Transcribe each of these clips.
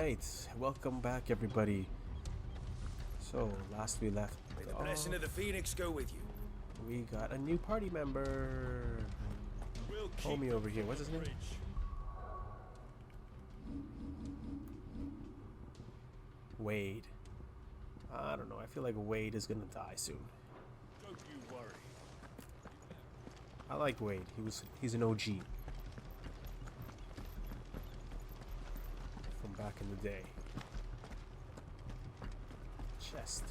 Alright, welcome back everybody. So, last we left May the blessing of the Phoenix go with you. we got a new party member. We'll Homie over here, what's his name? Wade. I don't know, I feel like Wade is gonna die soon. Don't you worry. I like Wade, he's an OG. From back in the day. Chest.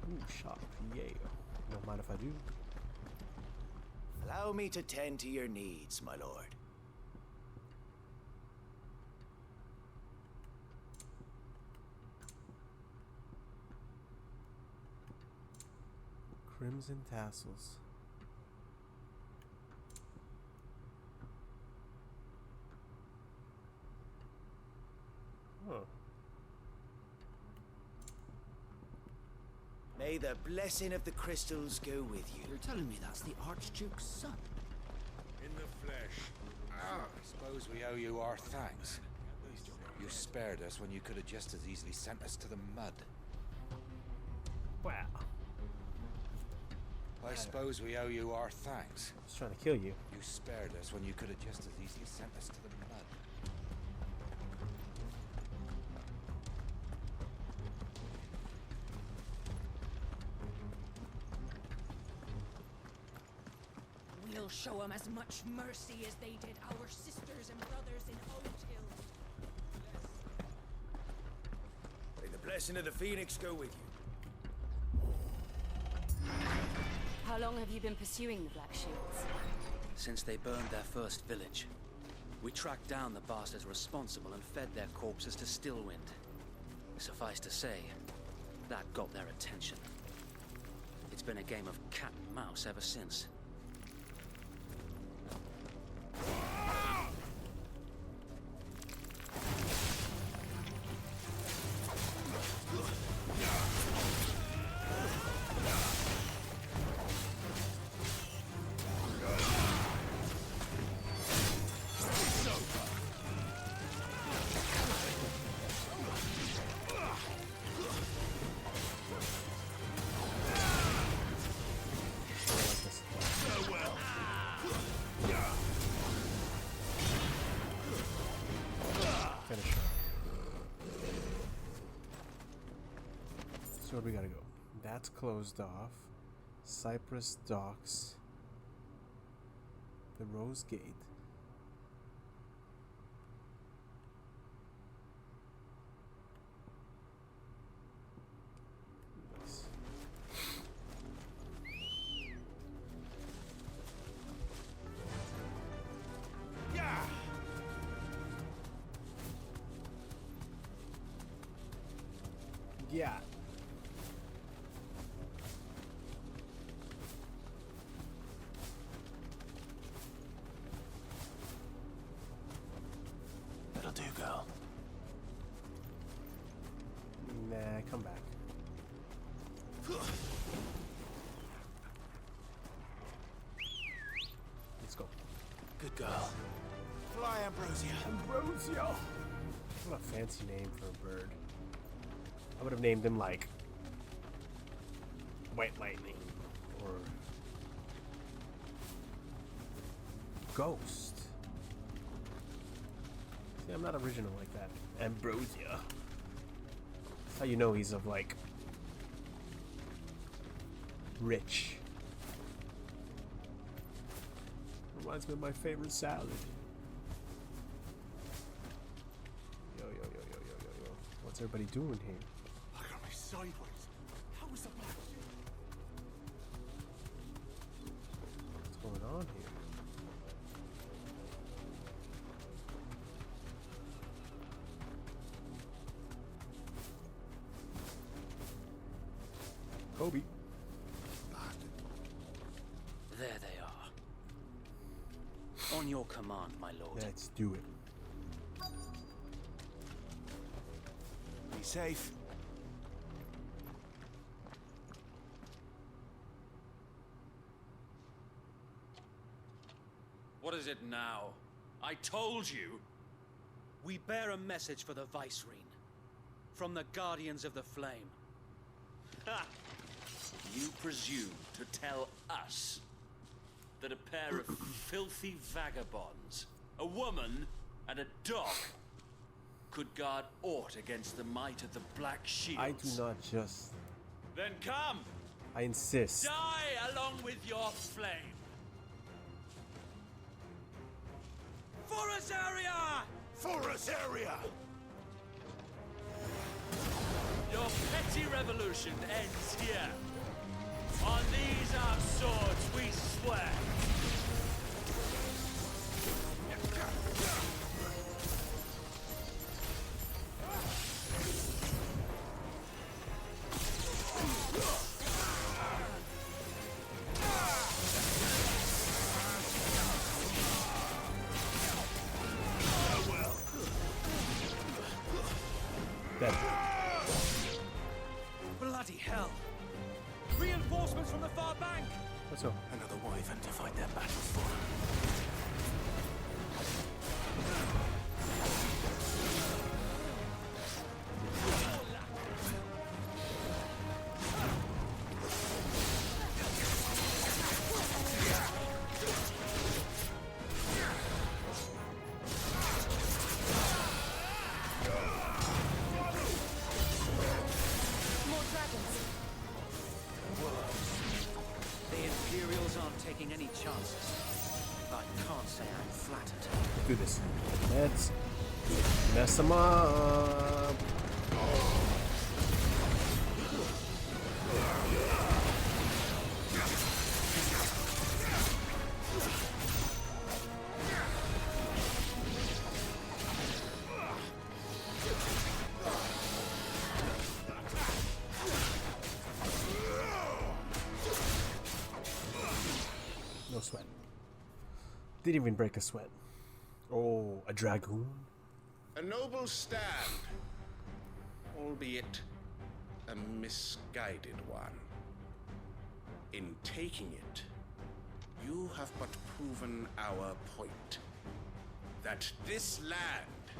Ooh, shop. Yeah. Don't mind if I do. Allow me to tend to your needs, my lord. Crimson tassels. Huh. May the blessing of the crystals go with you. You're telling me that's the Archduke's son? In the flesh. I suppose we owe you our thanks. You spared us when you could have just as easily sent us to the mud. Wow. I suppose we owe you our thanks. I was trying to kill you. You spared us when you could have just as easily sent us to the mud. We'll show them as much mercy as they did our sisters and brothers in Old Hill. May the blessing of the Phoenix go with you. How long have you been pursuing the Black Shields? Since they burned their first village. We tracked down the bastards responsible and fed their corpses to Stillwind. Suffice to say, that got their attention. It's been a game of cat and mouse ever since. Finish her. So where do we gotta go? That's closed off. Cypress Docks. The Rose Gate. Nice. Yeah. That'll do, girl. Nah, come back. Let's go. Good girl. Fly, Ambrosia. Ambrosio! What a fancy name for a bird. I would have named him like White Lightning or Ghost. See, I'm not original like that. Ambrosia. That's how you know he's of like rich. Reminds me of my favorite salad. Yo, yo, yo, yo, yo, yo, yo. What's everybody doing here? Look at me sideways. How was the black sheep? What's going on here? Kobe. There they are. On your command, my lord. Let's do it. Be safe. is it now? I told you. We bear a message for the Vicereine. From the Guardians of the Flame. Ha! You presume to tell us that a pair of filthy vagabonds, a woman and a dog, could guard aught against the might of the Black Shields? I do not just. Then come! I insist. Die along with your flame! For us, area! For us area! Your petty revolution ends here. On these our swords we swear. Dead. Bloody hell! Reinforcements from the far bank! What's up? Another wyvern to fight their battles for. More dragons. The Imperials aren't taking any chances. I can't say I'm flattered. Do this. Let's mess them up. No sweat. Didn't even break a sweat. Oh, a dragoon? A noble stand, albeit a misguided one. In taking it, you have but proven our point. That this land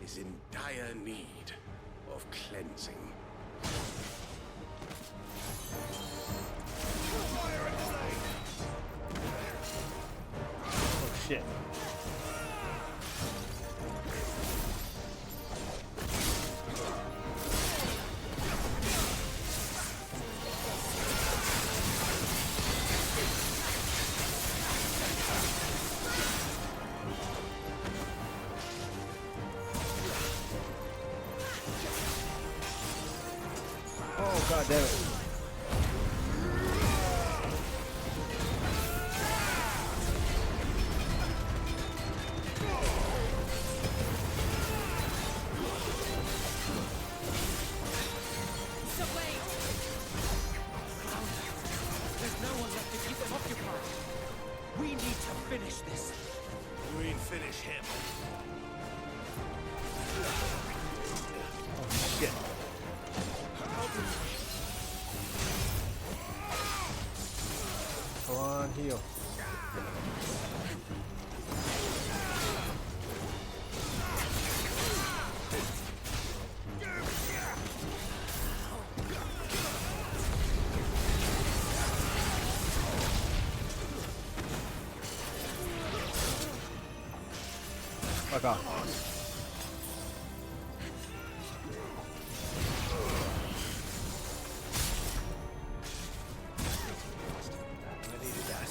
is in dire need of cleansing. Oh shit. Oh god damn it. So wait! There's no one left to keep them occupied. We need to finish this. We finish him. Shit. Come on, heal. Fuck off. I needed that.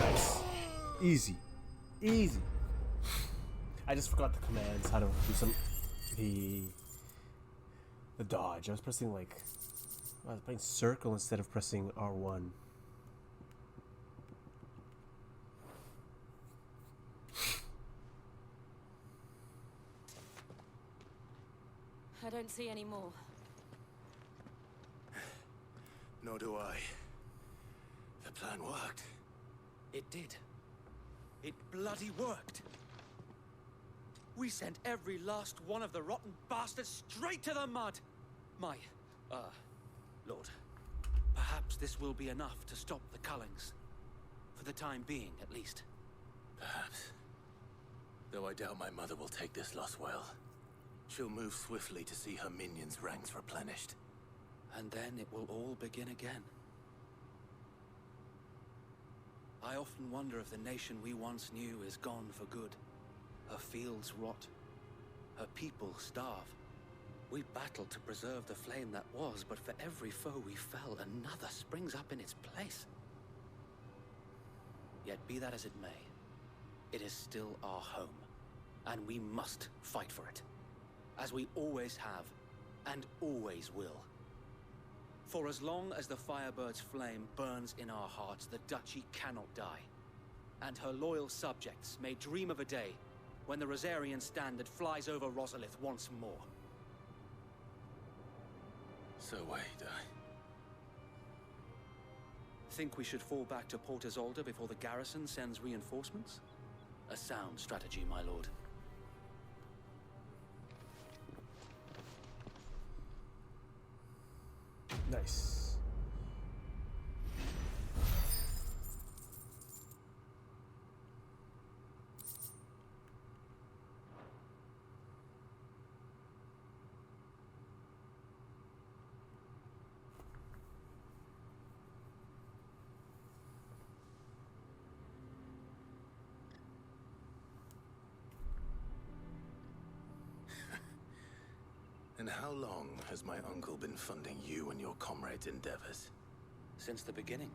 Nice. Easy. Easy. I just forgot the commands, how to do some the dodge. I was pressing like I was playing circle instead of pressing R1. I don't see any more. Nor do I. The plan worked. It did. It bloody worked! We sent every last one of the rotten bastards straight to the mud! My, Lord, perhaps this will be enough to stop the Cullings. For the time being, at least. Perhaps. Though I doubt my mother will take this loss well. She'll move swiftly to see her minions' ranks replenished. And then it will all begin again. I often wonder if the nation we once knew is gone for good. Her fields rot. Her people starve. We battled to preserve the flame that was, but for every foe we fell, another springs up in its place. Yet be that as it may, it is still our home, and we must fight for it, as we always have, and always will. For as long as the Firebird's flame burns in our hearts, the Duchy cannot die, and her loyal subjects may dream of a day when the Rosarian standard flies over Rosalith once more. So wait, Think we should fall back to Port Isolde before the garrison sends reinforcements? A sound strategy, my lord. Nice. And how long has my uncle been funding you and your comrades' endeavors? Since the beginning.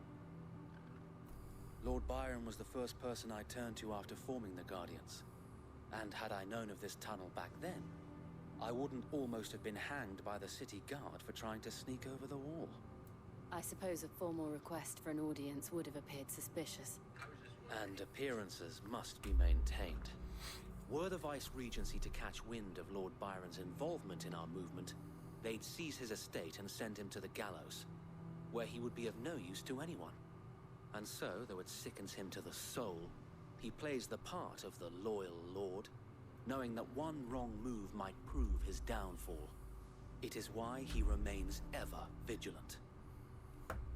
Lord Byron was the first person I turned to after forming the Guardians. And had I known of this tunnel back then, I wouldn't almost have been hanged by the city guard for trying to sneak over the wall. I suppose a formal request for an audience would have appeared suspicious. And appearances must be maintained. Were the Vice-Regency to catch wind of Lord Byron's involvement in our movement, they'd seize his estate and send him to the gallows, where he would be of no use to anyone. And so, though it sickens him to the soul, he plays the part of the loyal lord, knowing that one wrong move might prove his downfall. It is why he remains ever vigilant.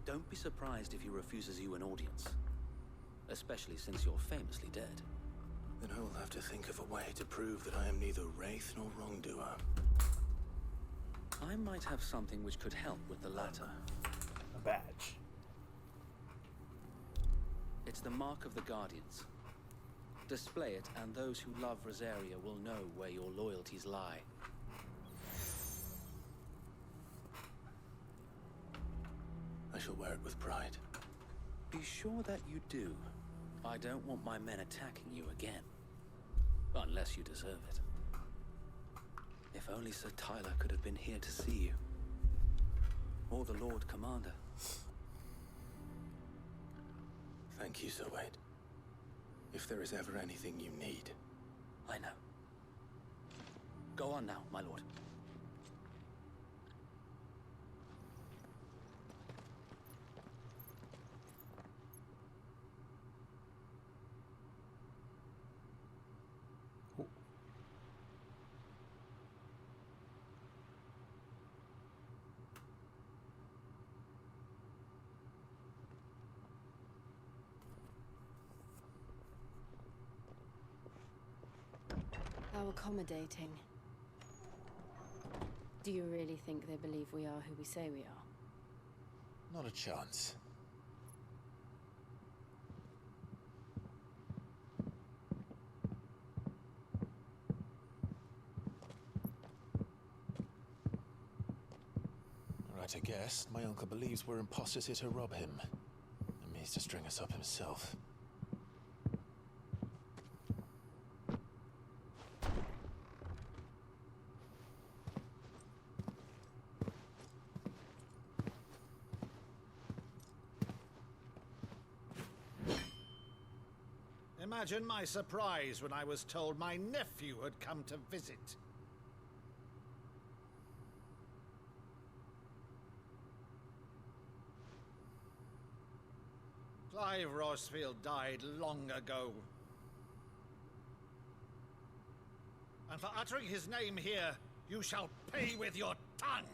Don't be surprised if he refuses you an audience, especially since you're famously dead. Then I will have to think of a way to prove that I am neither wraith nor wrongdoer. I might have something which could help with the latter. A badge. It's the mark of the Guardians. Display it, and those who love Rosaria will know where your loyalties lie. I shall wear it with pride. Be sure that you do. I don't want my men attacking you again. Unless you deserve it. If only Sir Tyler could have been here to see you. Or the Lord Commander. Thank you, Sir Wade. If there is ever anything you need. I know. Go on now, my lord. How accommodating. Do you really think they believe we are who we say we are? Not a chance. Right, I guess. My uncle believes we're imposters here to rob him. And means to string us up himself. Imagine my surprise when I was told my nephew had come to visit. Clive Rosfield died long ago. and for uttering his name here, you shall pay with your tongue!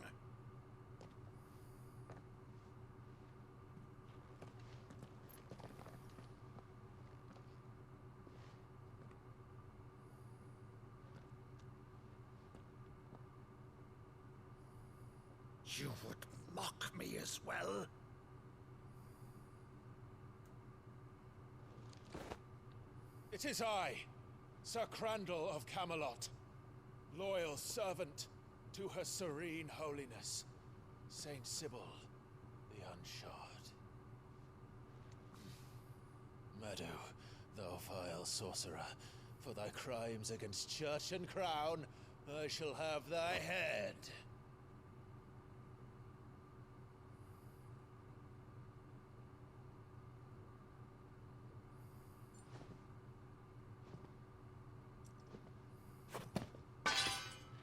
You would mock me as well? It is I, Sir Crandall of Camelot, loyal servant to Her Serene Holiness, Saint Sybil the Unshod. Meadow, thou vile sorcerer, for thy crimes against church and crown, I shall have thy head.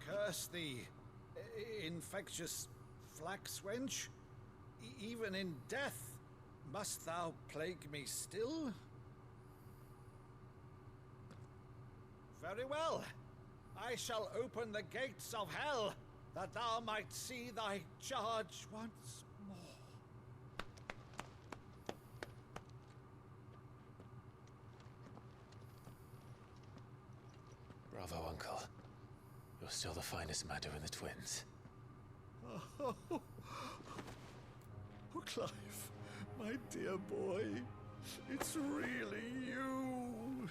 Curse thee, infectious flax wench. Even in death, must thou plague me still? Very well. I shall open the gates of hell, that thou might see thy charge once more. Bravo, Uncle. You're still the finest Meadow in the twins. Oh, Clive, my dear boy, it's really you.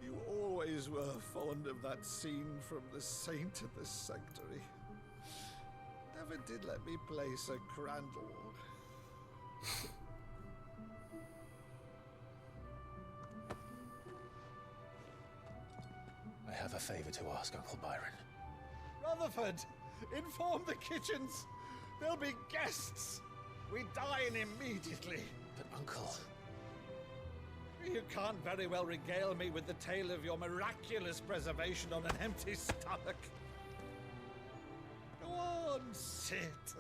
You always were fond of that scene from The Saint at the Sanctuary. Never did let me play Sir Crandall. I have a favor to ask, Uncle Byron. Rutherford, inform the kitchens. There'll be guests. We dine immediately. But, Uncle... You can't very well regale me with the tale of your miraculous preservation on an empty stomach. Go on, sit.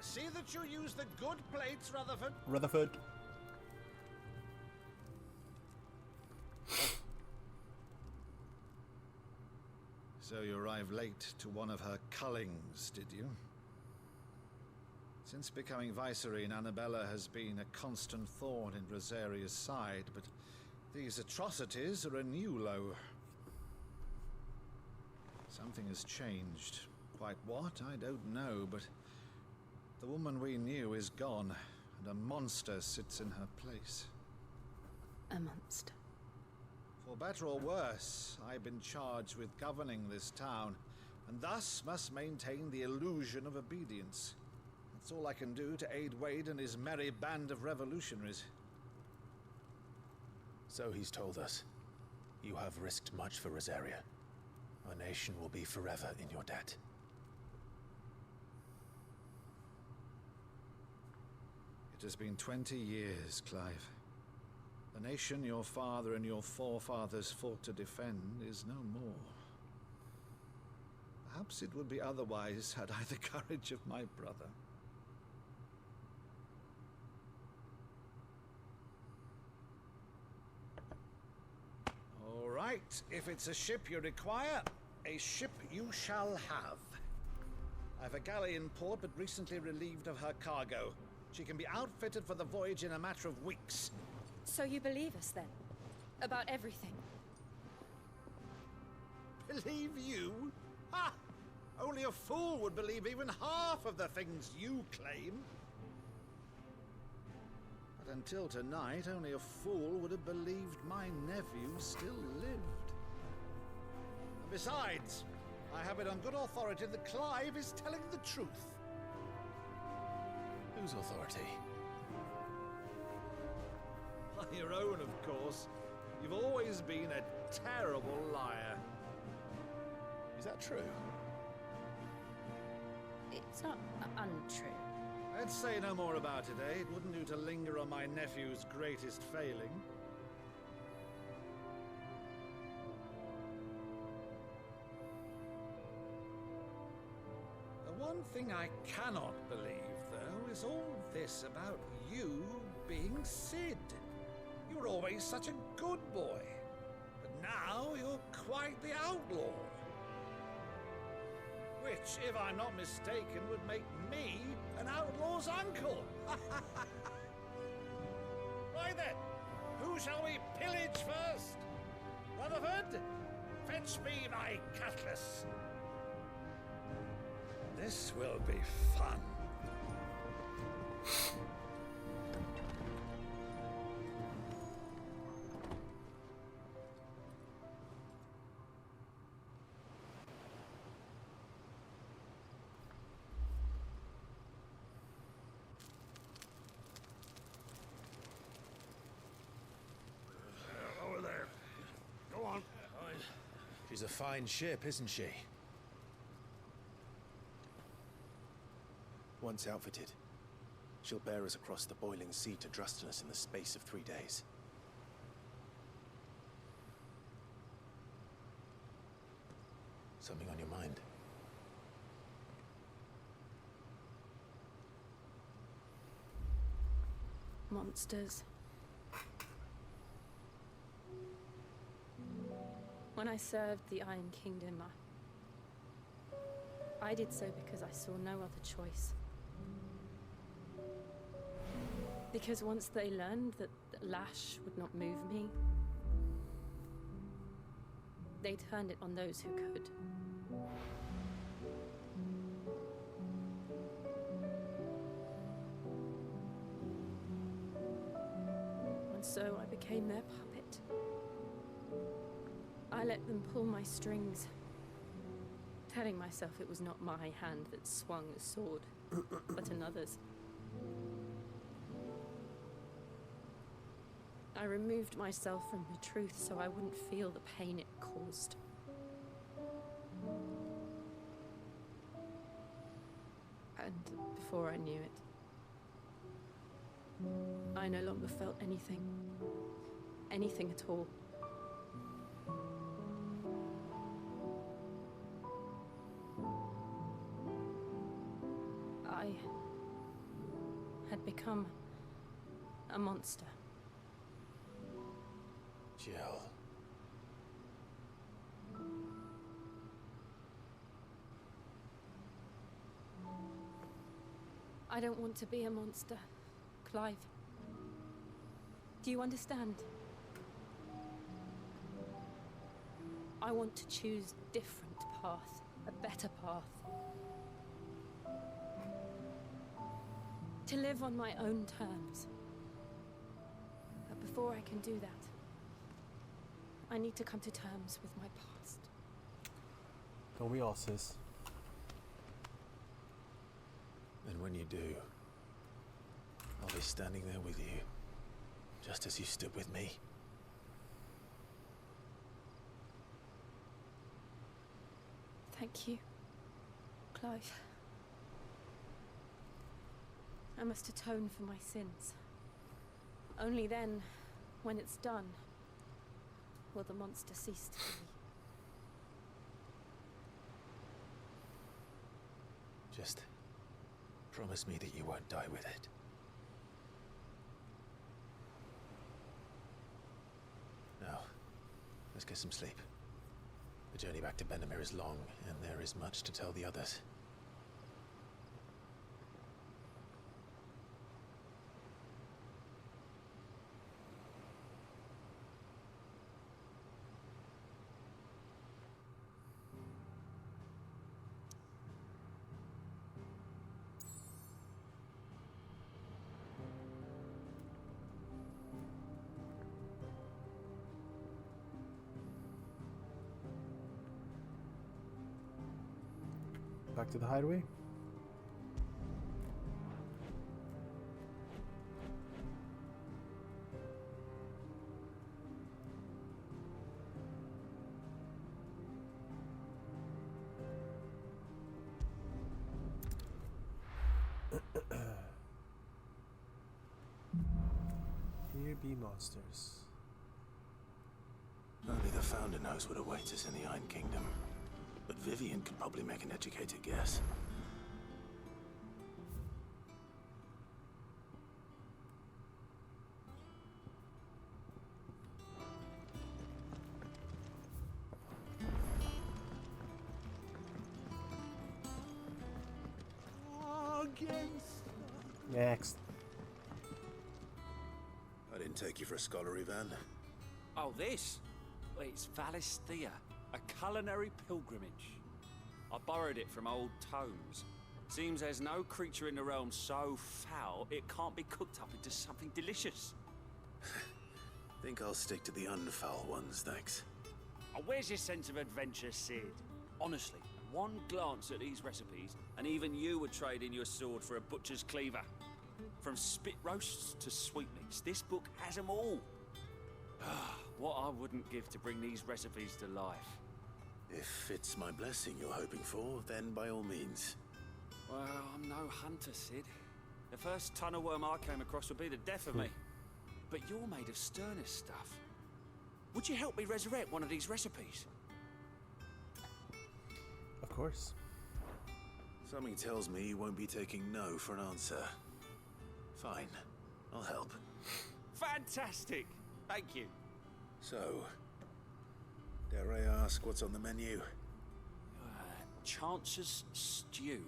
See that you use the good plates, Rutherford. Rutherford. So you arrived late to one of her cullings, did you? Since becoming Vicereine, Annabella has been a constant thorn in Rosaria's side, but these atrocities are a new low. Something has changed. Quite what, I don't know, but the woman we knew is gone, and a monster sits in her place. A monster. For better or worse, I've been charged with governing this town, and thus must maintain the illusion of obedience. That's all I can do to aid Wade and his merry band of revolutionaries. So he's told us. You have risked much for Rosaria. Our nation will be forever in your debt. It has been 20 years, Clive. The nation your father and your forefathers fought to defend is no more. Perhaps it would be otherwise had I the courage of my brother. All right, if it's a ship you require, a ship you shall have. I've a galley in port, but recently relieved of her cargo. She can be outfitted for the voyage in a matter of weeks. So you believe us then? About everything? Believe you? Ha! Only a fool would believe even half of the things you claim. But until tonight, only a fool would have believed my nephew still lived. And besides, I have it on good authority that Clive is telling the truth. Whose authority? Your own, of course. You've always been a terrible liar. Is that true? It's not untrue. Let's say no more about it, eh? It wouldn't do to linger on my nephew's greatest failing. The one thing I cannot believe, though, is all this about you being Sid? You were always such a good boy, but now you're quite the outlaw. Which, if I'm not mistaken, would make me an outlaw's uncle. Right then, who shall we pillage first? Rutherford, fetch me my cutlass. This will be fun. Over there. Go on. She's a fine ship, isn't she? Once outfitted, she'll bear us across the boiling sea to Drustinus in the space of 3 days. Something on your mind? Monsters. When I served the Iron Kingdom, I did so because I saw no other choice. Because once they learned that Lash would not move me, they turned it on those who could. And so I became their puppet. I let them pull my strings, telling myself it was not my hand that swung the sword, but another's. I removed myself from the truth so I wouldn't feel the pain it caused. And before I knew it, I no longer felt anything. Anything at all. I had become a monster. Jill. I don't want to be a monster, Clive. Do you understand? I want to choose a different path, a better path. To live on my own terms. But before I can do that, I need to come to terms with my past. Don't we all, sis? And when you do, I'll be standing there with you, just as you stood with me. Thank you, Clive. I must atone for my sins. Only then, when it's done, will the monster cease to be. Just promise me that you won't die with it. Now, let's get some sleep. The journey back to Benamir is long, and there is much to tell the others. Back to the hideaway? Here be monsters. Only the Founder knows what awaits us in the Iron Kingdom. But Vivian could probably make an educated guess. Next. I didn't take you for a scholar, Ivan. Oh, this? Well, it's Valisthea, a culinary pilgrimage. I borrowed it from old tomes. Seems there's no creature in the realm so foul it can't be cooked up into something delicious. Think I'll stick to the unfoul ones, thanks. Oh, where's your sense of adventure, Sid? Honestly, one glance at these recipes, and even you would trade in your sword for a butcher's cleaver. From spit roasts to sweetmeats, this book has them all. What I wouldn't give to bring these recipes to life. If it's my blessing you're hoping for, then by all means. Well, I'm no hunter, Sid. The first tunnel worm I came across would be the death of me. But you're made of sterner stuff. Would you help me resurrect one of these recipes? Of course. Something tells me you won't be taking no for an answer. Fine, I'll help. Fantastic! Thank you. So, dare I ask what's on the menu? Chance's Stew.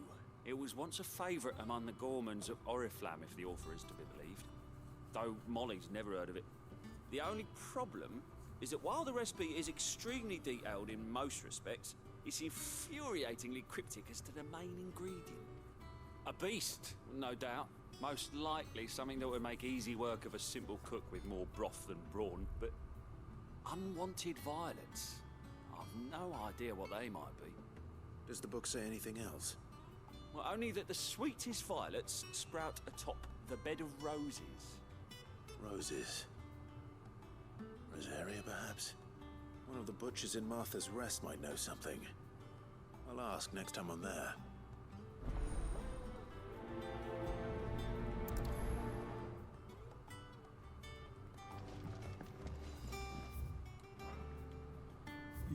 It was once a favourite among the gourmands of Oriflamme, if the author is to be believed. Though Molly's never heard of it. The only problem is that while the recipe is extremely detailed in most respects, it's infuriatingly cryptic as to the main ingredient. A beast, no doubt. Most likely something that would make easy work of a simple cook with more broth than brawn, but unwanted violets. I've no idea what they might be. Does the book say anything else? Well, only that the sweetest violets sprout atop the bed of roses. Roses. Rosaria, perhaps? One of the butchers in Martha's Rest might know something. I'll ask next time I'm there.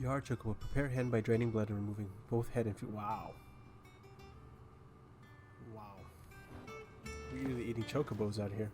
Yard chocobo. Prepare hand by draining blood and removing both head and feet. Wow. Wow. We're really eating chocobos out here.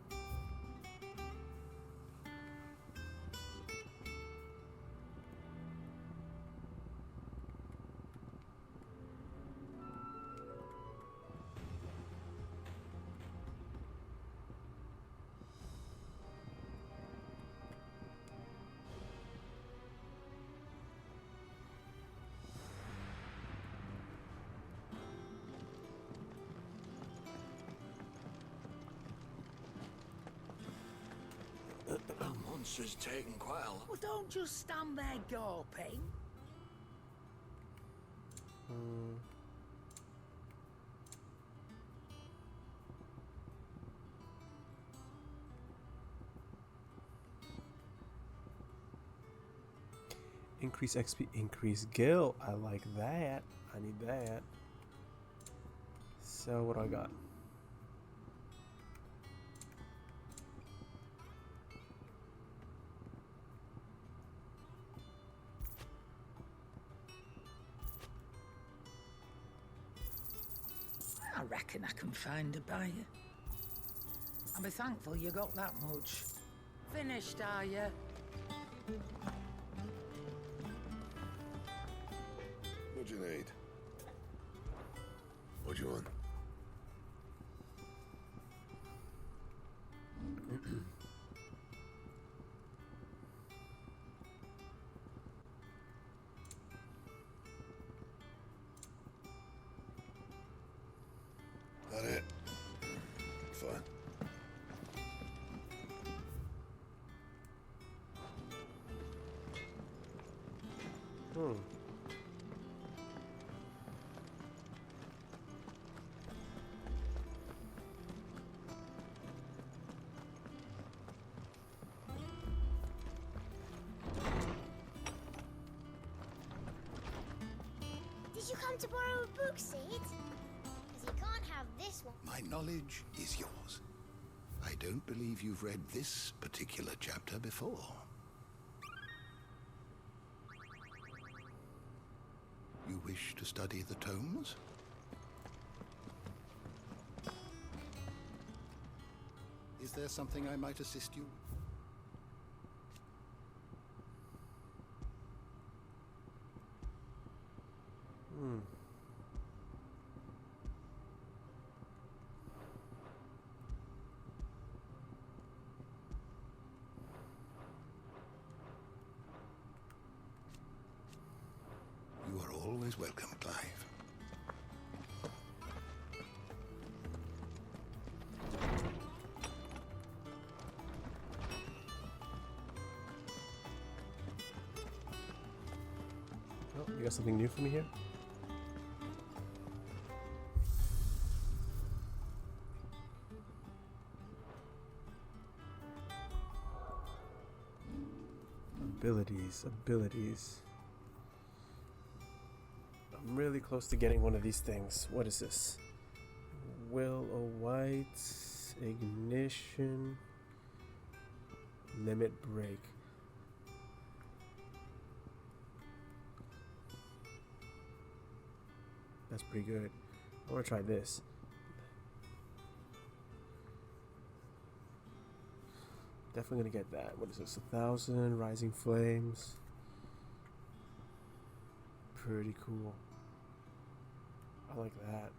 Monster's taken quite a lot. Well, don't just stand there gawping. Increase XP, increase gil. I like that. I need that. So what do I got? I reckon I can find a buyer. I'll be thankful you got that much. Finished, are you? What do you need? What do you want? That it? Fine. Did you come to borrow a book, Sid? Because you can't have this one. My knowledge is yours. I don't believe you've read this particular chapter before. You wish to study the tomes? Is there something I might assist you? always welcome, Clive. Oh, you got something new for me here? Abilities. I'm really close to getting one of these things. What is this? Will o' White, Ignition, Limit Break. That's pretty good. I want to try this. Definitely gonna get that. What is this? 1,000 Rising Flames. Pretty cool. I like that.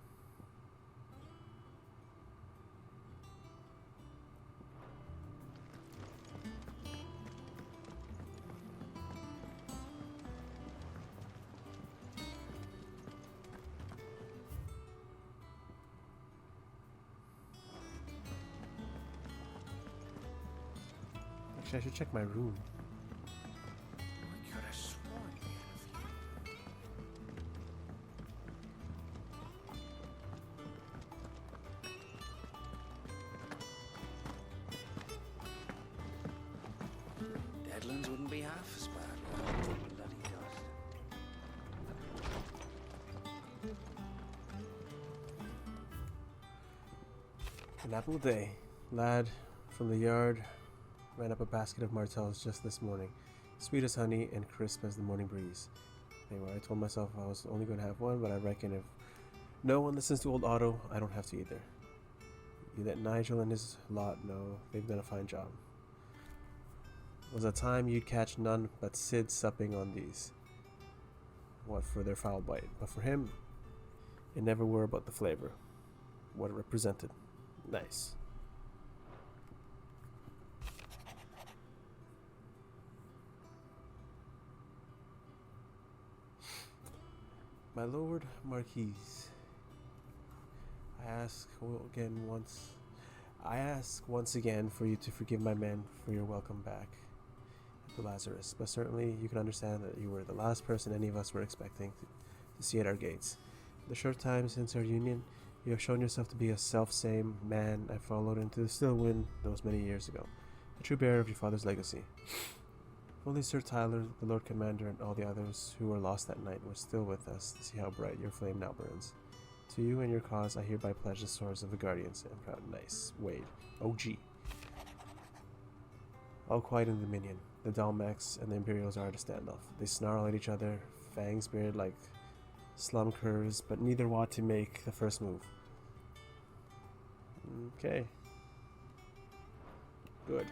Actually, I should check my room. I could have sworn we had a few. Deadlands wouldn't be half as bad without bloody dust. An apple a day. Lad from the yard ran up a basket of martels just this morning. Sweet as honey and crisp as the morning breeze. Anyway, I told myself I was only going to have one, but I reckon if no one listens to old Otto, I don't have to either. You let Nigel and his lot know they've done a fine job. Was a time you'd catch none but Sid supping on these. What for their foul bite, but for him, it never were about the flavor. What it represented. Nice. My Lord Marquis, I ask once again for you to forgive my men for your welcome back at the Lazarus, but certainly you can understand that you were the last person any of us were expecting to see at our gates. In the short time since our union, you have shown yourself to be a self-same man I followed into the still wind those many years ago, a true bearer of your father's legacy. If only Sir Tyler, the Lord Commander, and all the others who were lost that night were still with us to see how bright your flame now burns. To you and your cause, I hereby pledge the swords of the Guardians and proud nice Wade, OG. All quiet in the Dominion. The Dalmex and the Imperials are at a standoff. They snarl at each other, fangs bared like slum curs, but neither want to make the first move. Okay. Good.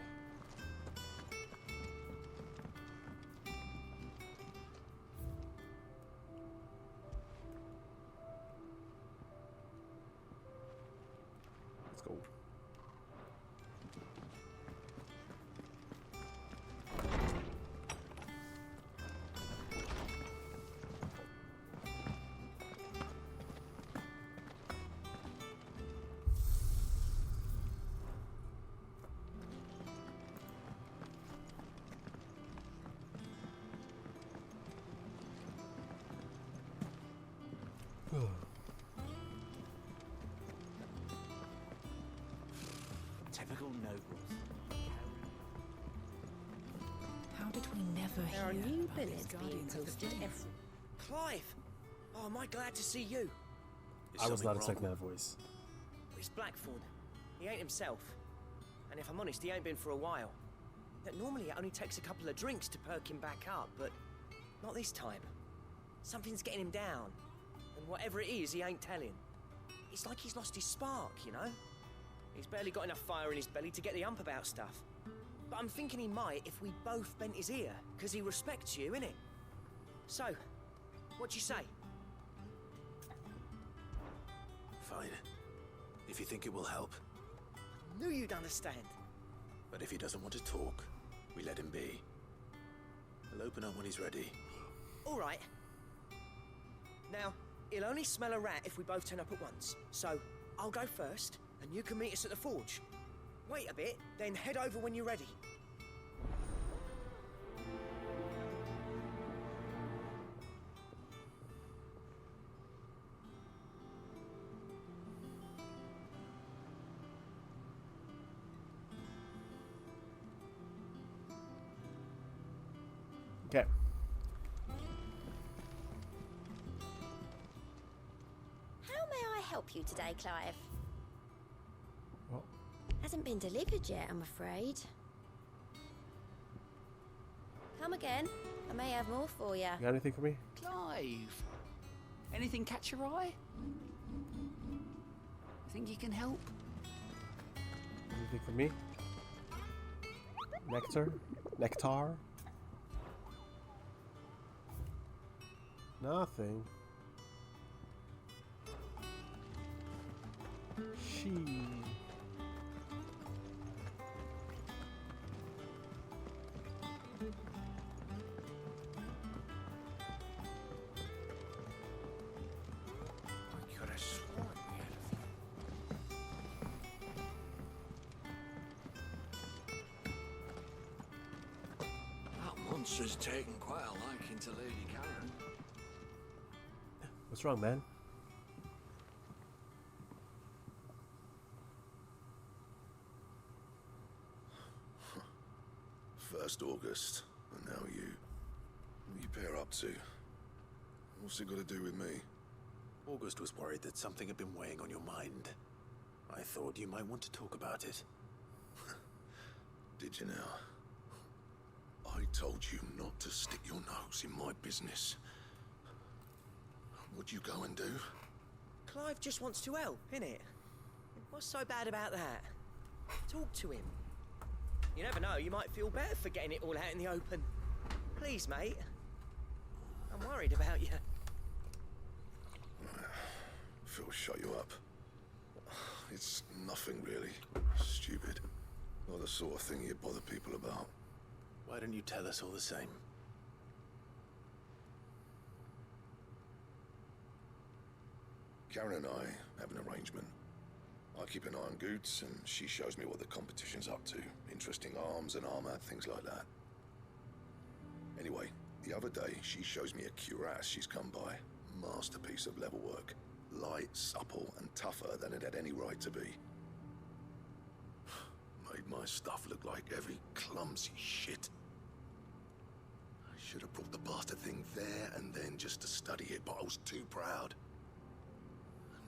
Let's go. Typical nobles. How did we never There are hear new about these billets being Guardians of the posted Flame? every... Clive! Oh, am I glad to see you? I was not expecting that voice. It's Blackthorn. He ain't himself. And if I'm honest, he ain't been for a while. Normally it only takes a couple of drinks to perk him back up, but not this time. Something's getting him down. And whatever it is, he ain't telling. It's like he's lost his spark, you know? He's barely got enough fire in his belly to get the ump about stuff. But I'm thinking he might if we both bent his ear, because he respects you, innit? So, what do you say? Fine. If you think it will help. Knew you'd understand. But if he doesn't want to talk, we let him be. He'll open up when he's ready. All right. Now, he'll only smell a rat if we both turn up at once. So, I'll go first, and you can meet us at the forge. Wait a bit, then head over when you're ready. Okay. How may I help you today, Clive? Well, Hasn't been delivered yet, I'm afraid. Come again. I may have more for you. you got anything for me? Clive, anything catch your eye? Think you can help? Anything for me? Nectar? Nectar? Nothing. She. I could have sworn we had a few. That monster's taken quite a liking to Lady Karen. What's wrong, man? First August, and now you. What you pair up to? What's it got to do with me? August was worried that something had been weighing on your mind. I thought you might want to talk about it. Did you now? I told you not to stick your nose in my business. What'd you go and do? Clive just wants to help, innit? What's so bad about that? Talk to him. You never know, you might feel better for getting it all out in the open. Please, mate. I'm worried about you. Phil, shut you up. It's nothing really. Stupid. Not the sort of thing you bother people about. Why don't you tell us all the same? Karen and I have an arrangement. I keep an eye on Goots, and she shows me what the competition's up to. Interesting arms and armor, things like that. Anyway, the other day, she shows me a cuirass she's come by. Masterpiece of level work. Light, supple, and tougher than it had any right to be. Made my stuff look like heavy, clumsy shit. I should have brought the bastard thing there and then just to study it, but I was too proud.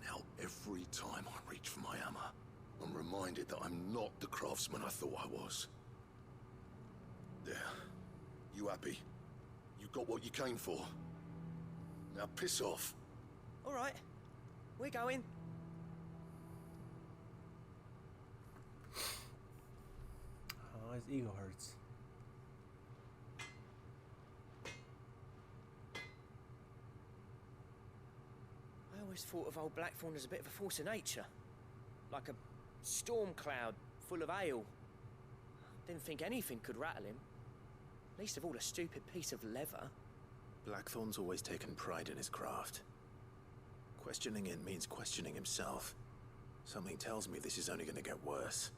Now, every time I reach for my hammer, I'm reminded that I'm not the craftsman I thought I was. There. You happy? You got what you came for? Now piss off. All right. We're going. Oh, his ego hurts. I always thought of old Blackthorn as a bit of a force of nature. Like a storm cloud full of ale. Didn't think anything could rattle him. Least of all a stupid piece of leather. Blackthorn's always taken pride in his craft. Questioning it means questioning himself. Something tells me this is only going to get worse.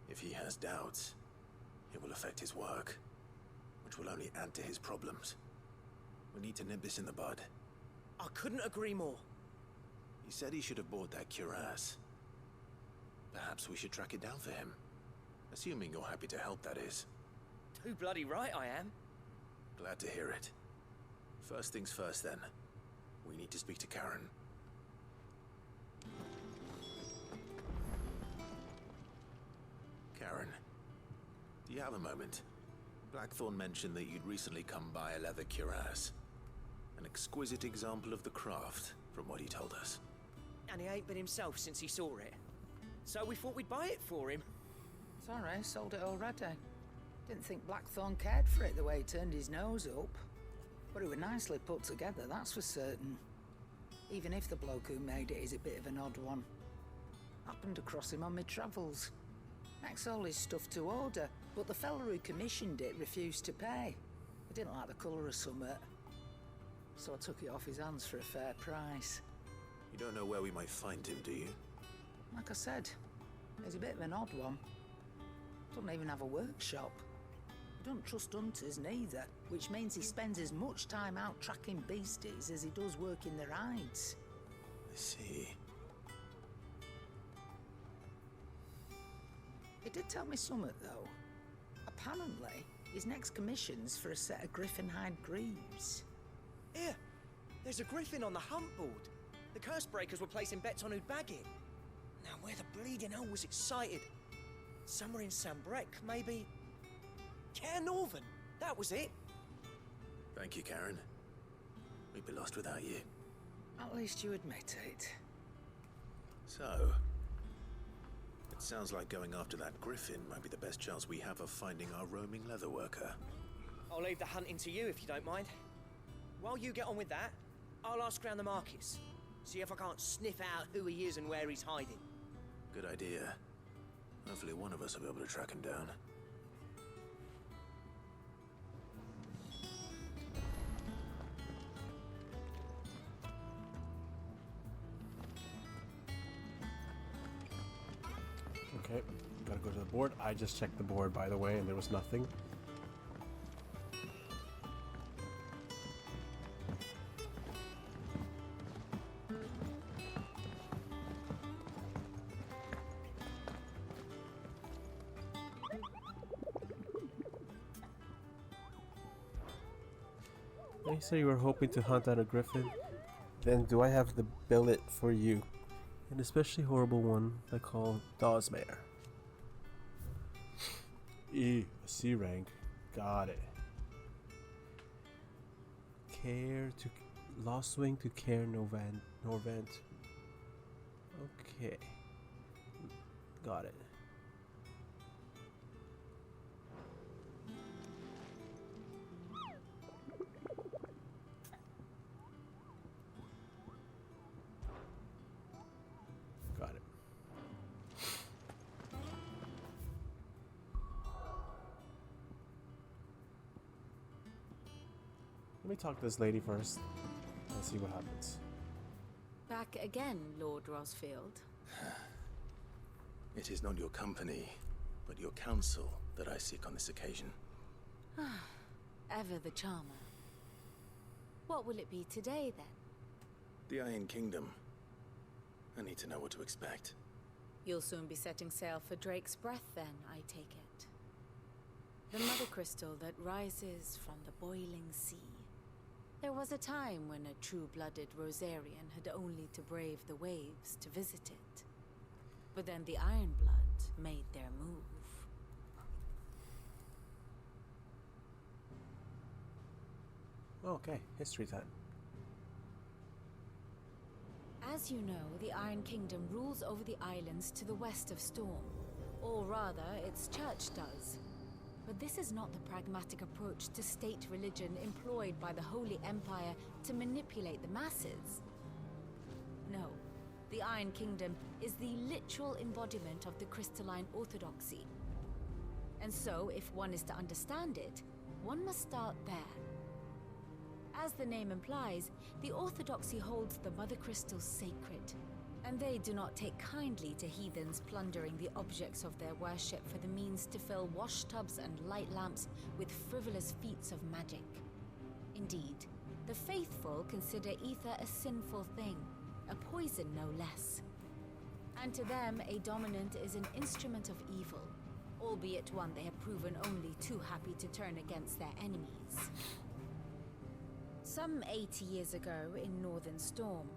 If he has doubts, it will affect his work, which will only add to his problems. We need to nip this in the bud. I couldn't agree more. He said he should have bought that cuirass. Perhaps we should track it down for him. Assuming you're happy to help, that is. Too bloody right I am. Glad to hear it. First things first, then. We need to speak to Karen. Karen, do you have a moment? Blackthorn mentioned that you'd recently come by a leather cuirass. An exquisite example of the craft, from what he told us. And he ain't been himself since he saw it. So we thought we'd buy it for him. Sorry, sold it already. Didn't think Blackthorn cared for it the way he turned his nose up. But it was nicely put together, that's for certain. Even if the bloke who made it is a bit of an odd one. Happened across him on my travels. Makes all his stuff to order, but the fella who commissioned it refused to pay. He didn't like the colour of summit. so I took it off his hands for a fair price. You don't know where we might find him, do you? Like I said, he's a bit of an odd one. Doesn't even have a workshop. He don't trust hunters neither, which means he spends as much time out tracking beasties as he does working their hides. I see. He did tell me something, though. Apparently, his next commission's for a set of griffin hide greaves. Here, there's a griffin on the hunt board. The curse breakers were placing bets on who'd bag it. Now, where the bleeding hell was excited? Somewhere in Sambrec, maybe? Care Northern, that was it. Thank you, Karen. We'd be lost without you. At least you admit it. So, it sounds like going after that griffin might be the best chance we have of finding our roaming leatherworker. I'll leave the hunting to you if you don't mind. While you get on with that, I'll ask around the markets. See if I can't sniff out who he is and where he's hiding. Good idea. Hopefully one of us will be able to track him down. Okay, gotta go to the board. I just checked the board, by the way, and there was nothing. You say you were hoping to hunt down a griffin? Then do I have the billet for you? An especially horrible one I call Dawsmare. A C rank. Got it. Care to Lost Wing to Care Norvent. Okay. Got it. Let me talk to this lady first and see what happens. Back again, Lord Rosfield. It is not your company, but your counsel that I seek on this occasion. Ever the charmer. What will it be today, then? The Iron Kingdom. I need to know what to expect. You'll soon be setting sail for Drake's Breath, then, I take it. The mother crystal that rises from the boiling sea. There was a time when a true-blooded Rosarian had only to brave the waves to visit it. But then the Ironblood made their move. Okay, history time. As you know, the Iron Kingdom rules over the islands to the west of Storm. Or rather, its church does. But this is not the pragmatic approach to state religion employed by the Holy Empire to manipulate the masses. No, the Iron Kingdom is the literal embodiment of the crystalline orthodoxy. And so, if one is to understand it, one must start there. As the name implies, the orthodoxy holds the Mother Crystal sacred, and they do not take kindly to heathens plundering the objects of their worship for the means to fill washtubs and light lamps with frivolous feats of magic. Indeed, the faithful consider ether a sinful thing, a poison no less. And to them, a dominant is an instrument of evil, albeit one they have proven only too happy to turn against their enemies. Some 80 years ago in Northern Storm,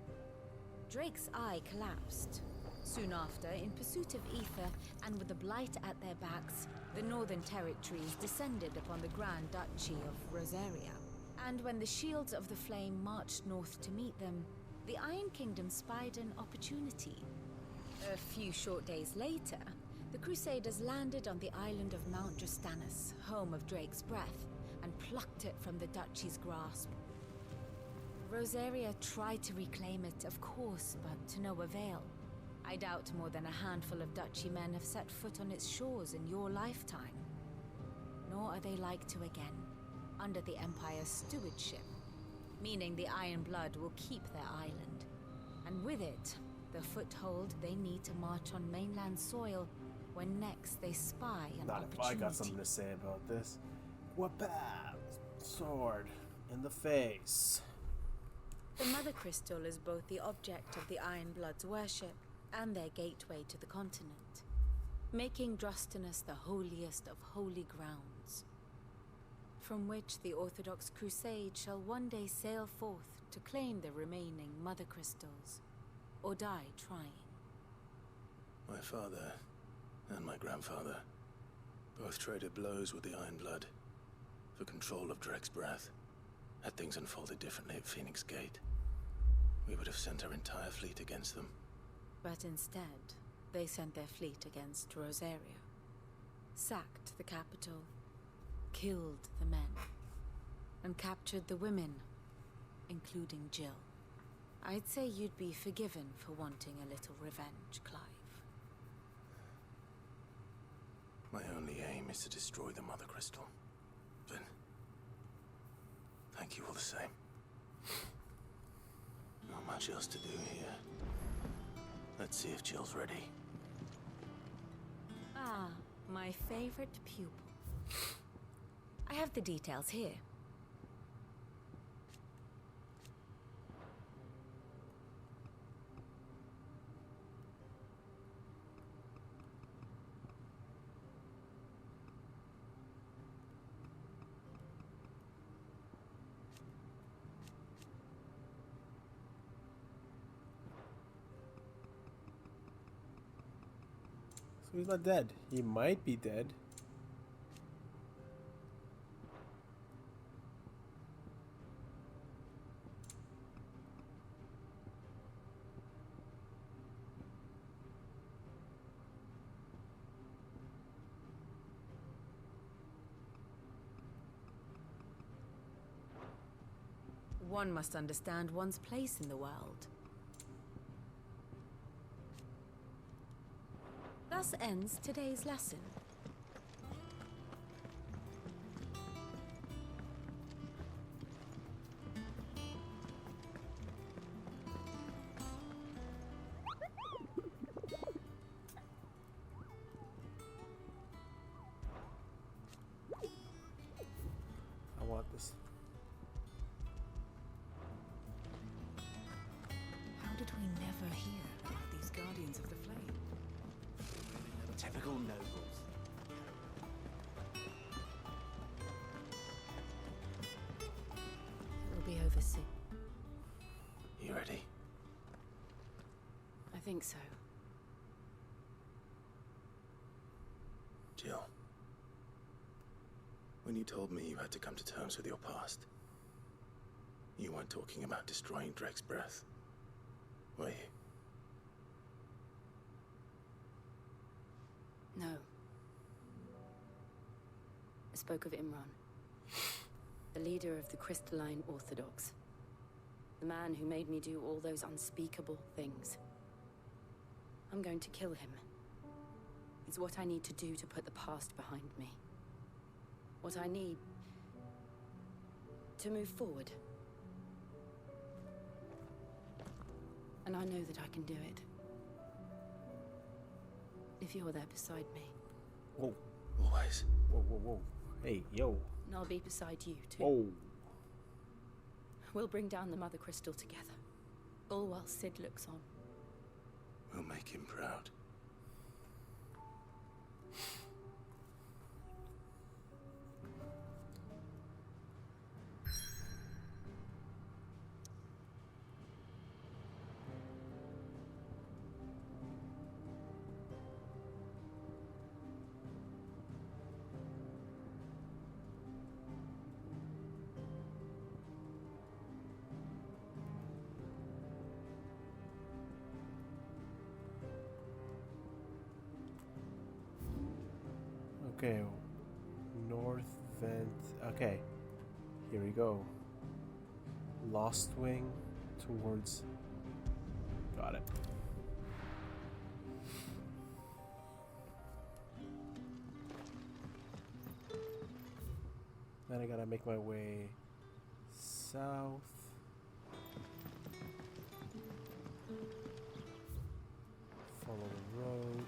Drake's eye collapsed. Soon after, in pursuit of ether and with the blight at their backs, the Northern Territories descended upon the Grand Duchy of Rosaria. And when the Shields of the Flame marched north to meet them, the Iron Kingdom spied an opportunity. A few short days later, the Crusaders landed on the island of Mount Justanus, home of Drake's Breath, and plucked it from the Duchy's grasp. Rosaria tried to reclaim it, of course, but to no avail. I doubt more than a handful of Duchy men have set foot on its shores in your lifetime. Nor are they like to again, under the Empire's stewardship. meaning the Iron Blood will keep their island. And with it, the foothold they need to march on mainland soil when next they spy an Not if I got something to say about this. Whoopah! Sword in the face. The Mother Crystal is both the object of the Iron Blood's worship and their gateway to the continent, making Drostanus the holiest of holy grounds, from which the Orthodox Crusade shall one day sail forth to claim the remaining Mother Crystals, or die trying. My father and my grandfather both traded blows with the Iron Blood for control of Drek's breath. Had things unfolded differently at Phoenix Gate, we would have sent our entire fleet against them. But instead, they sent their fleet against Rosaria, sacked the capital, killed the men, and captured the women, including Jill. I'd say you'd be forgiven for wanting a little revenge, Clive. My only aim is to destroy the Mother Crystal. But thank you all the same. Not much else to do here. Let's see if Jill's ready. Ah, my favorite pupil. I have the details here. So he's not dead. He might be dead. One must understand one's place in the world. Thus ends today's lesson. I want this. How did we never hear about these Guardians of the Flame? Typical nobles. We'll be over soon. You ready? I think so. Jill. When you told me you had to come to terms with your past, you weren't talking about destroying Drek's breath, were you? No. I spoke of Imran, the leader of the Crystalline Orthodox. The man who made me do all those unspeakable things. I'm going to kill him. It's what I need to do to put the past behind me. What I need to move forward. And I know that I can do it. If you're there beside me. Whoa. Always. Whoa, whoa, whoa. Hey, yo. And I'll be beside you, too. Whoa. We'll bring down the Mother Crystal together. All while Sid looks on. We'll make him proud. Okay, north vent. Okay, here we go. Lost wing towards. Got it. Then I gotta make my way south. Follow the road.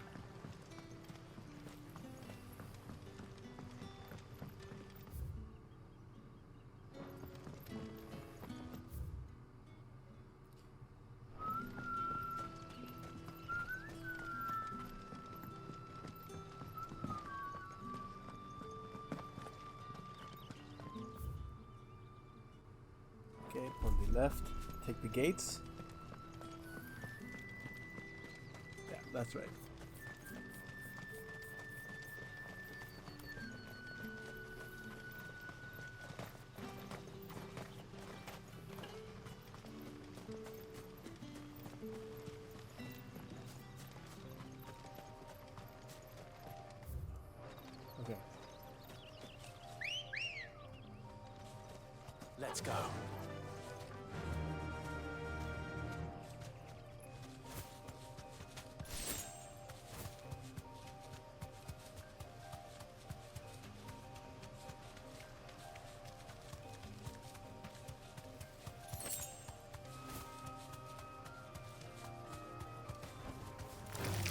Okay, on the left, take the gates. Yeah, that's right. Okay. Let's go.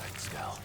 Let's go.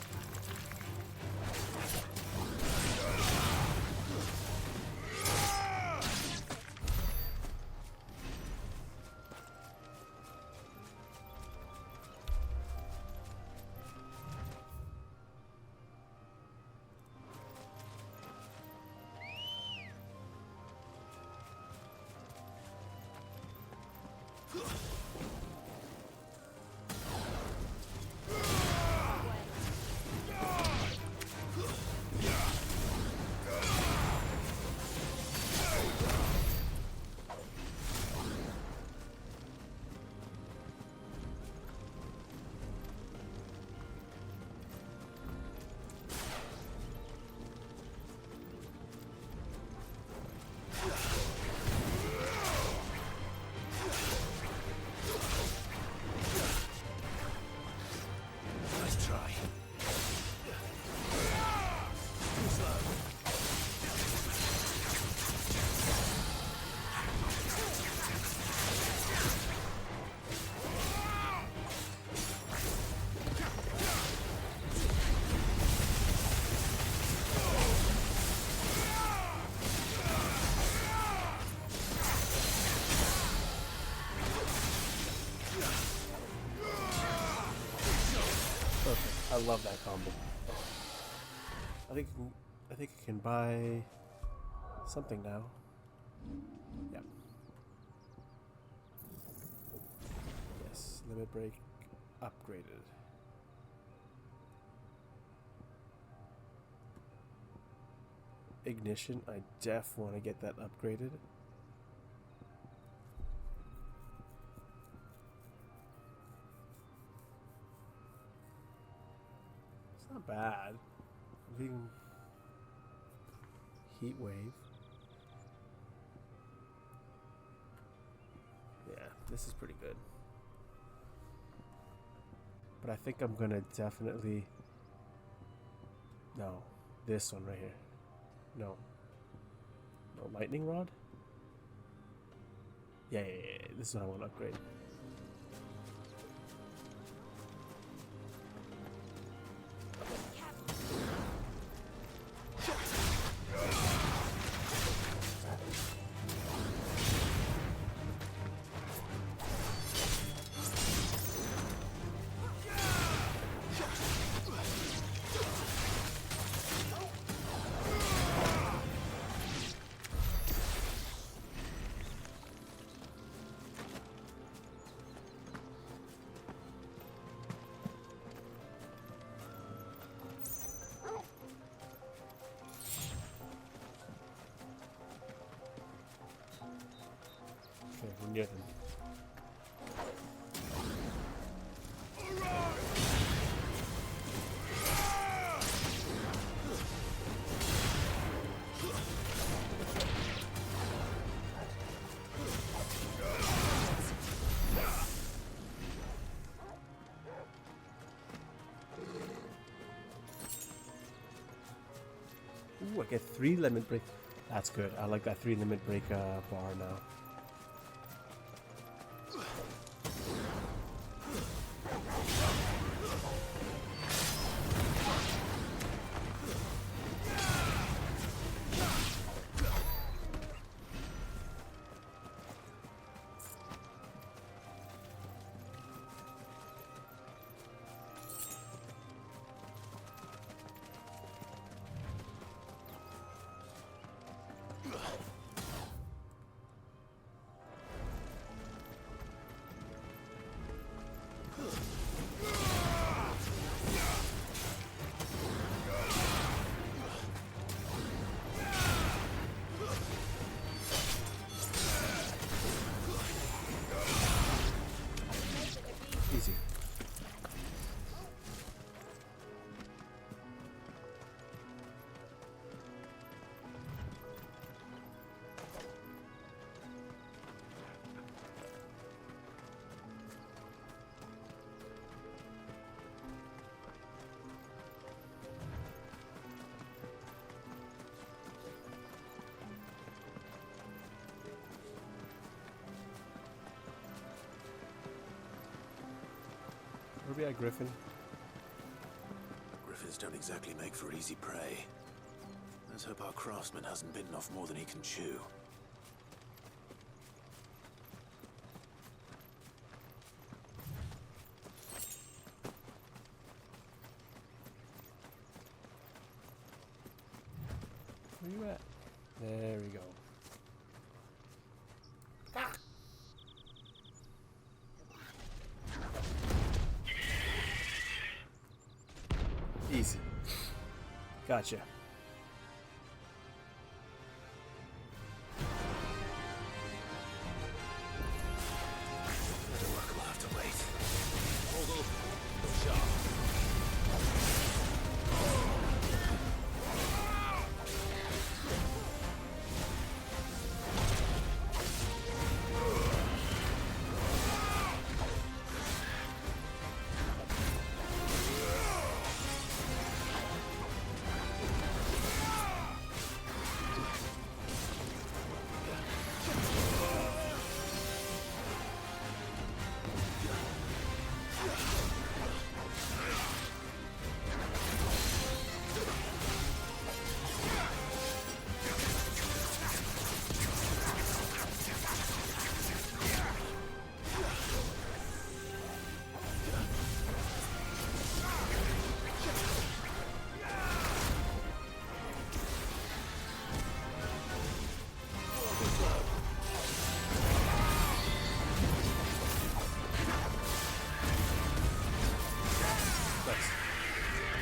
Nice try. Too slow. Perfect. I love that combo. I think I can buy something now. Yeah. Yes, limit break upgraded. Ignition, I def want to get that upgraded. It's not bad. We can heat wave. Yeah, this is pretty good. But I think I'm gonna definitely... No, this one right here. No. No, lightning rod? Yeah. This is what I want to upgrade. Okay, we're near them. Ooh, I get 3 limit break. That's good. I like that 3 limit break bar now. Yeah, Griffin. Griffins don't exactly make for easy prey. Let's hope our craftsman hasn't bitten off more than he can chew. Where you at? There we go. Easy. Gotcha. Better work will have to wait. Hold sharp.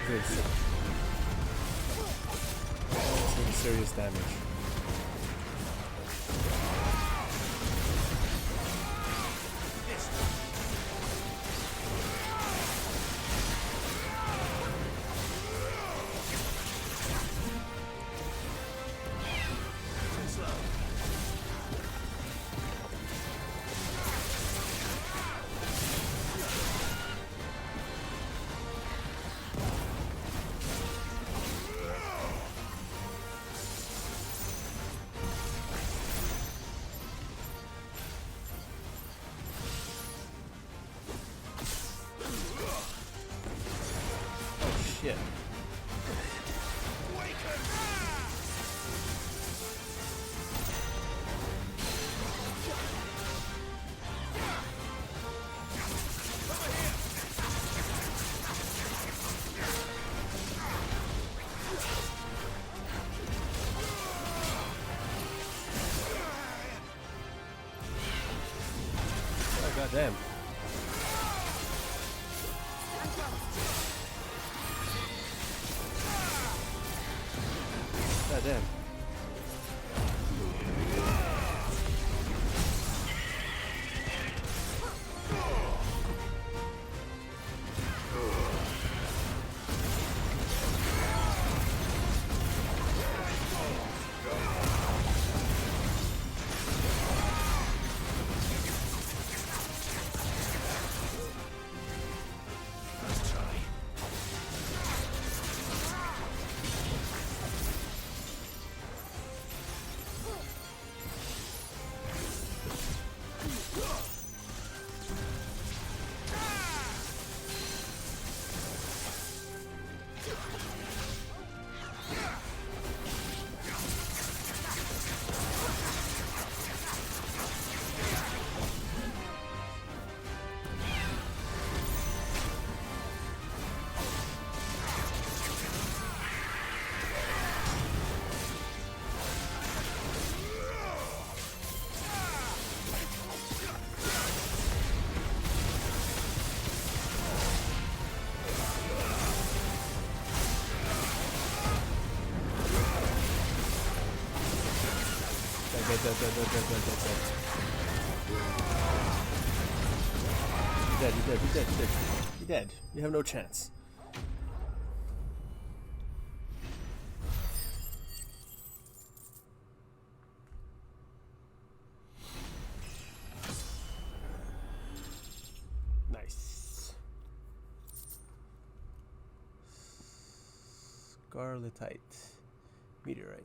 Very sick. Taking serious damage. Shit. Oh, goddamn. Goddamn. Dead. You're dead. You have no chance. Nice. Scarletite. Meteorite.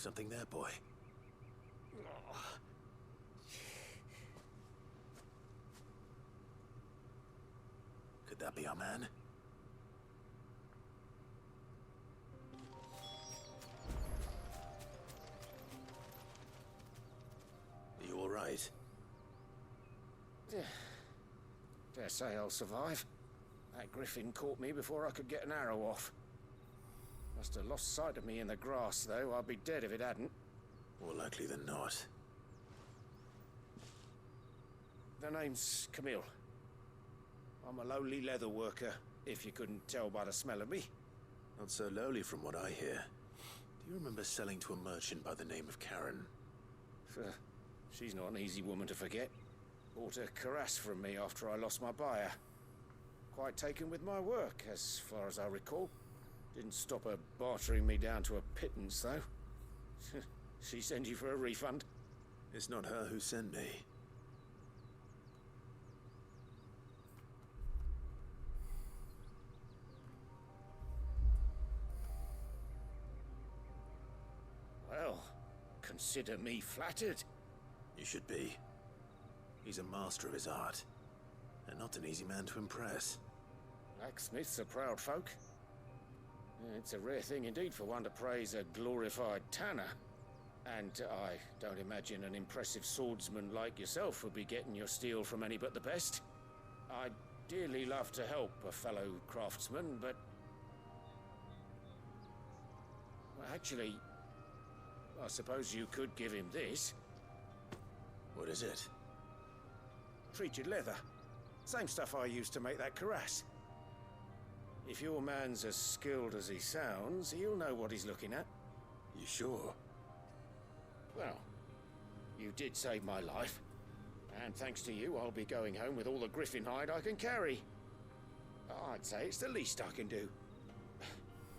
Something there, boy. Could that be our man? Are you all right? Dare say I'll survive. That griffin caught me before I could get an arrow off. Must have lost sight of me in the grass, though. I'd be dead if it hadn't. More likely than not. The name's Camille. I'm a lowly leather worker, if you couldn't tell by the smell of me. Not so lowly from what I hear. Do you remember selling to a merchant by the name of Karen? She's not an easy woman to forget. Bought a cuirass from me after I lost my buyer. Quite taken with my work, as far as I recall. Didn't stop her bartering me down to a pittance, though. She send you for a refund? It's not her who sent me. Well, consider me flattered. You should be. He's a master of his art, and not an easy man to impress. Blacksmiths are proud folk. It's a rare thing indeed for one to praise a glorified tanner. And I don't imagine an impressive swordsman like yourself would be getting your steel from any but the best. I'd dearly love to help a fellow craftsman, but... well, actually, I suppose you could give him this. What is it? Treated leather. Same stuff I used to make that cuirass. If your man's as skilled as he sounds, he'll know what he's looking at. You sure? Well, you did save my life. And thanks to you, I'll be going home with all the griffin hide I can carry. I'd say it's the least I can do.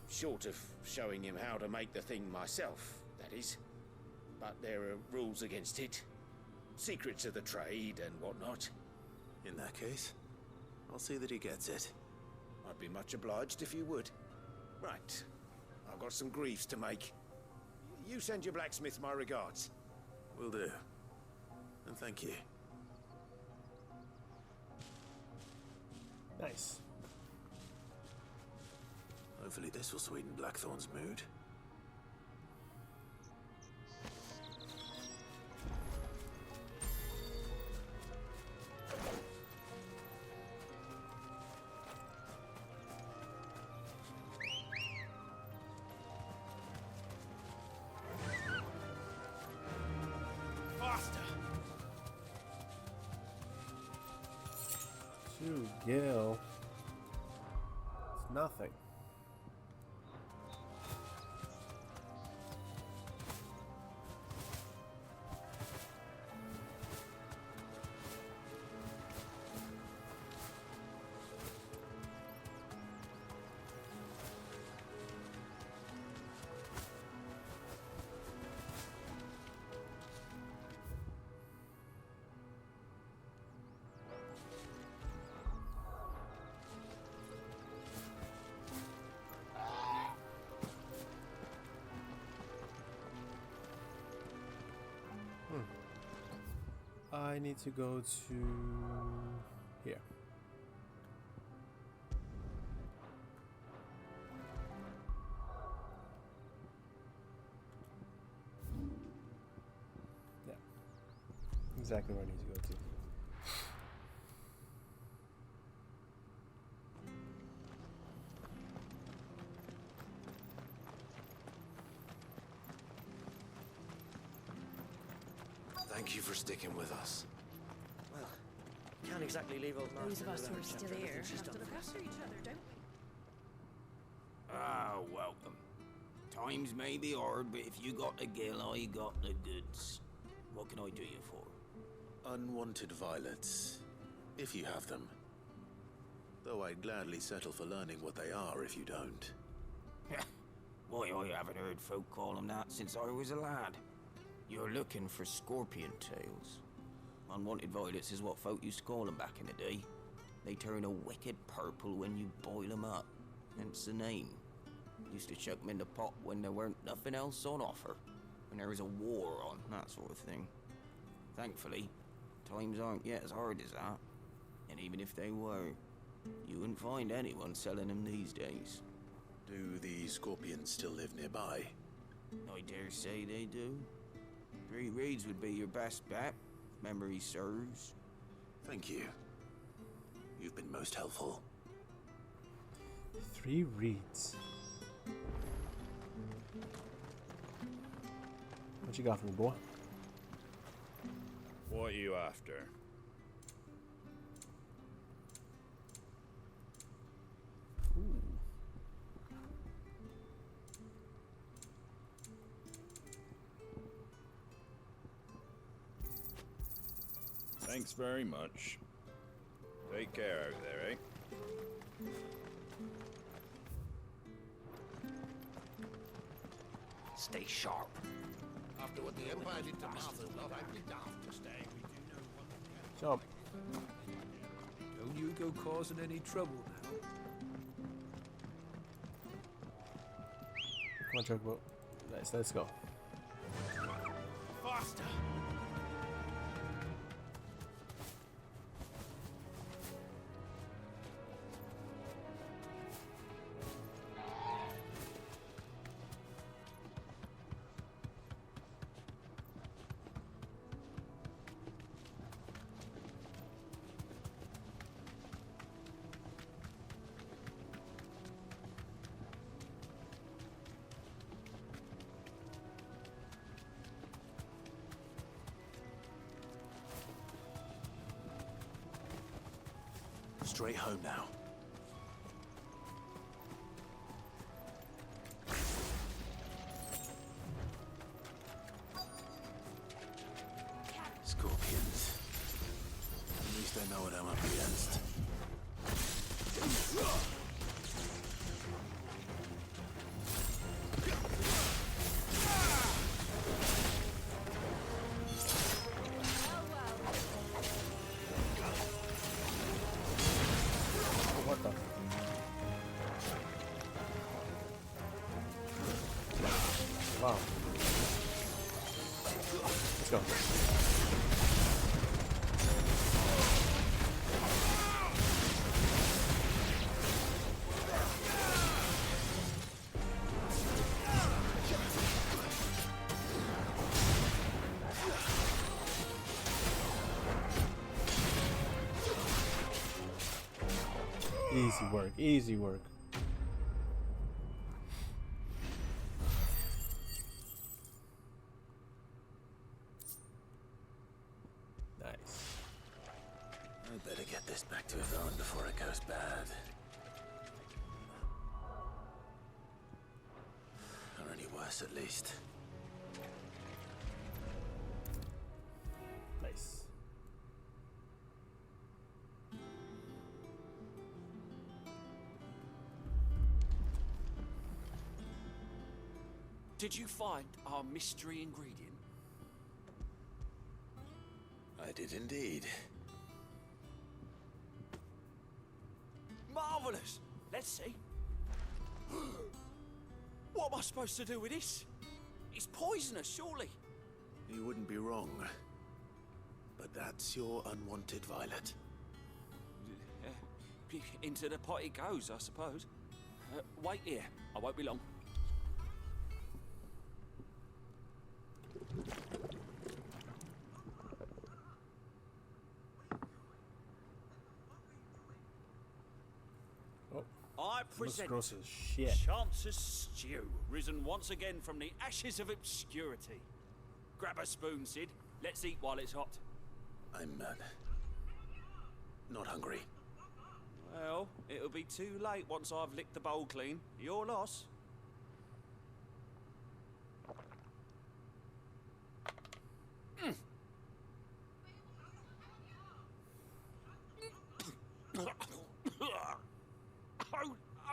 Short of showing him how to make the thing myself, that is. But there are rules against it. Secrets of the trade and whatnot. In that case, I'll see that he gets it. I'd be much obliged if you would. Right. I've got some greaves to make. You send your blacksmith my regards. Will do. And thank you. Nice. Hopefully this will sweeten Blackthorn's mood. To Gil. It's nothing. I need to go to here. Yeah. Exactly where I need to go to. Thank you for sticking with us. Well, can't exactly leave old Martha Those of us who alone are still after here everything she's have to done look for us. after each other, don't we? Ah, welcome. Times may be hard, but if you got the gill, I got the goods. What can I do you for? Unwanted violets, if you have them. Though I'd gladly settle for learning what they are if you don't. Why, I haven't heard folk call them that since I was a lad. You're looking for scorpion tails. Unwanted violets is what folk used to call them back in the day. They turn a wicked purple when you boil them up. Hence the name. Used to chuck them in the pot when there weren't nothing else on offer. when there is a war on, that sort of thing. Thankfully, times aren't yet as hard as that. And even if they were, you wouldn't find anyone selling them these days. Do the scorpions still live nearby? I dare say they do. 3 Reeds would be your best bet, if memory serves. Thank you. You've been most helpful. 3 Reeds. What you got for me, boy? What are you after? Thanks very much. Take care out there, eh? Stay sharp. After what the Empire did to Martha, I'd be daft to stay. Jump. Don't you go causing any trouble now. Come on, Chocobo. Nice, let's go. Faster! Straight home now. Scorpions. At least I know what I'm up against. What the? Wow. Let's go. Easy work, easy work. Nice. I'd better get this back to Yvonne before it goes bad. Or any worse, at least. Nice. Did you find our mystery ingredient? I did indeed. Marvelous! Let's see. What am I supposed to do with this? It's poisonous, surely. You wouldn't be wrong. But that's your unwanted violet. Into the pot it goes, I suppose. Wait here. I won't be long. I present gross as shit. Chance's stew, risen once again from the ashes of obscurity. Grab a spoon, Sid. Let's eat while it's hot. I'm not hungry. Well, it'll be too late once I've licked the bowl clean. Your loss.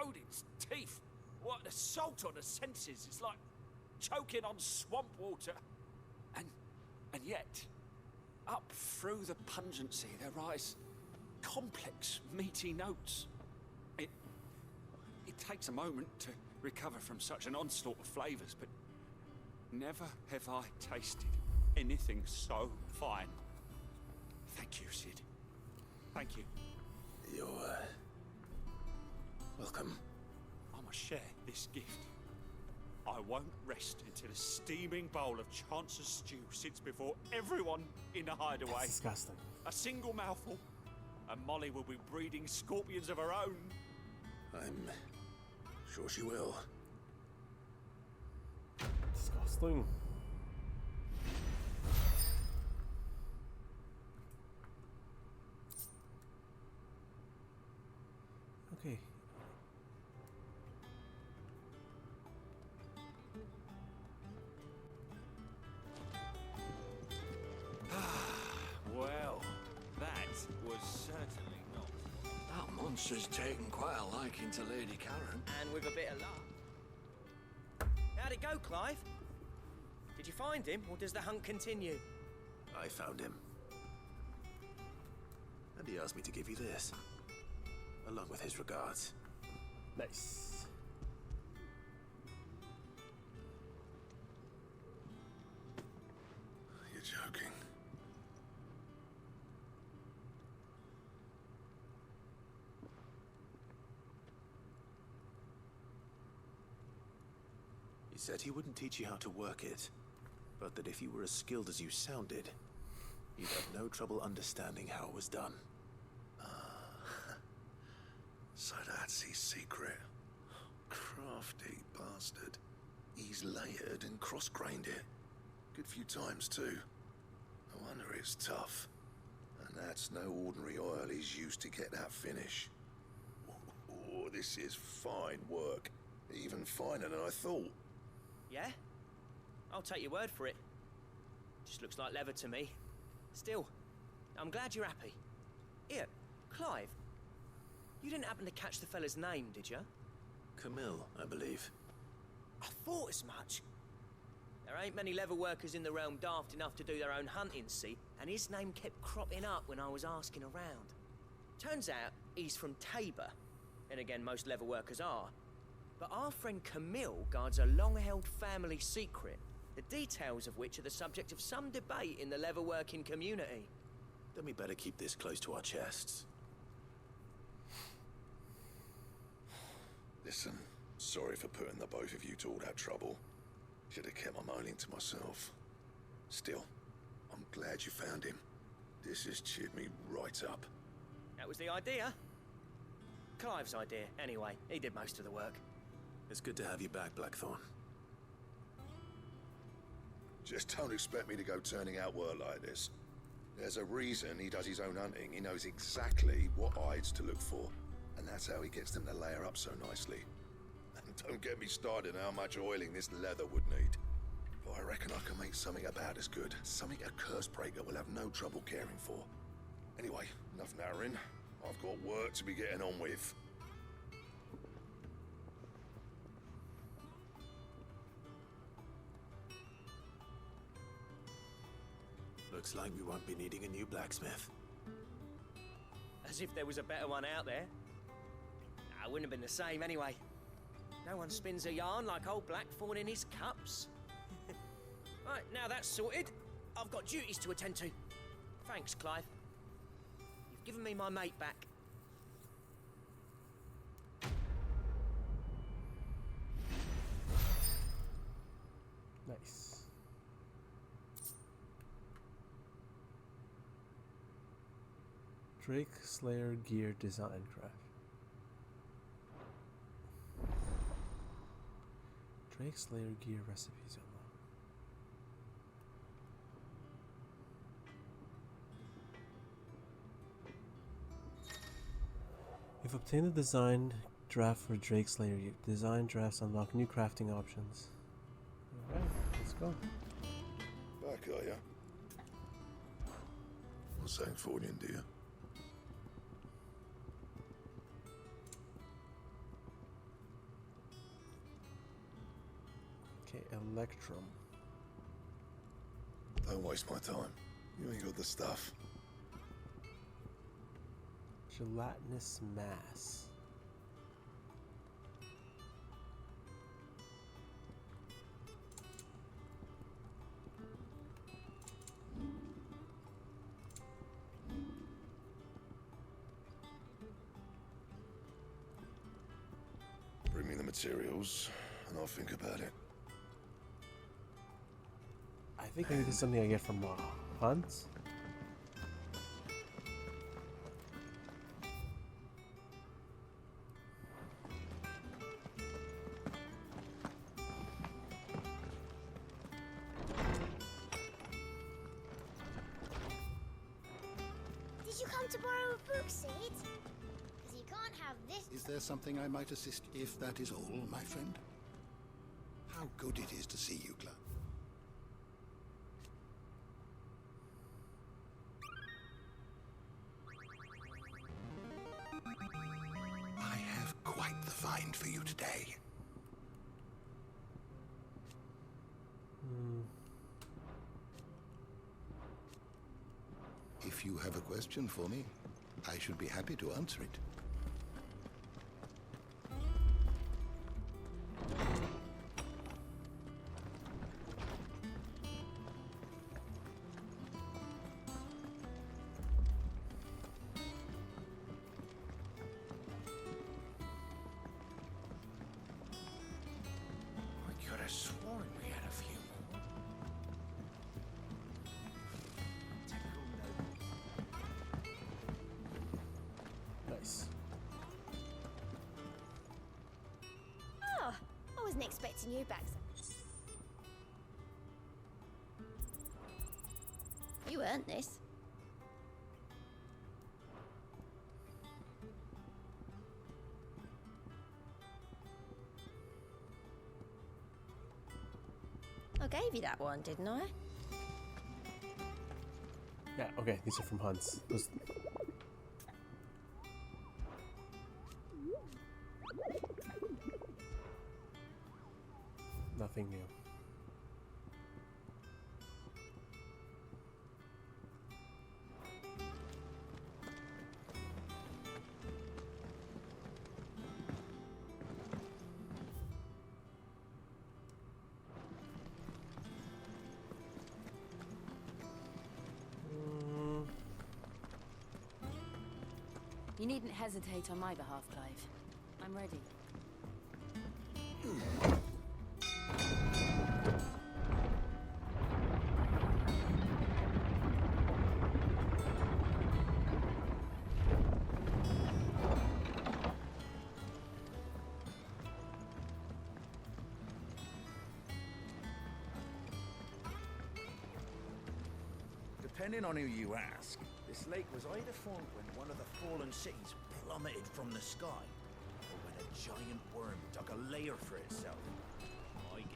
Odin's teeth. What an assault on the senses. It's like choking on swamp water. And yet, up through the pungency, there rise complex, meaty notes. It takes a moment to recover from such an onslaught of flavors, but Never have I tasted anything so fine. Thank you, Sid. Thank you. You're, welcome. I must share this gift. I won't rest until a steaming bowl of Chance's stew sits before everyone in the hideaway. That's disgusting. A single mouthful, and Molly will be breeding scorpions of her own. I'm sure she will. Disgusting. Okay. Well, that was certainly not. That monster's taken quite a liking to Lady Karen. And with a bit of luck. How'd it go, Clive? Did you find him, or does the hunt continue? I found him. And he asked me to give you this, along with his regards. Nice. You're joking. He said he wouldn't teach you how to work it, but that if you were as skilled as you sounded, you'd have no trouble understanding how it was done. So that's his secret. Crafty bastard. He's layered and cross-grained it. Good few times too. No wonder it's tough. And that's no ordinary oil he's used to get that finish. Oh, this is fine work. Even finer than I thought. Yeah? I'll take your word for it. Just looks like leather to me. Still, I'm glad you're happy. Here, Clive. You didn't happen to catch the fella's name, did you? Camille, I believe. I thought as much. There ain't many leather workers in the realm daft enough to do their own hunting, see? And his name kept cropping up when I was asking around. Turns out he's from Tabor. And again, most leather workers are. But our friend Camille guards a long-held family secret, the details of which are the subject of some debate in the leather-working community. Then we better keep this close to our chests. Listen, sorry for putting the both of you to all that trouble. Should have kept my moaning to myself. Still, I'm glad you found him. This has cheered me right up. That was the idea. Clive's idea, anyway. He did most of the work. It's good to have you back, Blackthorn. Just don't expect me to go turning out work like this. There's a reason he does his own hunting. He knows exactly what hides to look for. And that's how he gets them to layer up so nicely. And don't get me started on how much oiling this leather would need. But I reckon I can make something about as good. Something a Cursebreaker will have no trouble caring for. Anyway, enough narrowing. I've got work to be getting on with. Looks like we won't be needing a new blacksmith. As if there was a better one out there. It wouldn't have been the same anyway. No one spins a yarn like old Blackthorn in his cups. Right, now that's sorted. I've got duties to attend to. Thanks, Clive. You've given me my mate back. Nice. Drake Slayer Gear Design Craft. Drake Slayer Gear recipes unlocked. You've obtained the design draft for Drake Slayer Gear. Design drafts unlock new crafting options. Alright, let's go. Back, are ya? What's that for you, dear? Okay, Electrum. Don't waste my time. You ain't got the stuff. Gelatinous mass. materials, and I'll think about it. I think maybe this is something I get from Hans. Did you come to borrow a book, Sid? Because you can't have this. Is there something I might assist, if that is all, my friend? How good it is to see you, Clark. I have quite the find for you today. If you have a question for me, I should be happy to answer it. I could have sworn we had a few more. Nice. Oh, I wasn't expecting you back. You earned this. I gave you that one, didn't I? Yeah, okay, these are from Hans. Those... Nothing new. You needn't hesitate on my behalf, Clive. I'm ready. Depending on who you ask, this lake was either formed when one of the fallen cities plummeted from the sky, or when a giant worm dug a lair for itself. My guilt.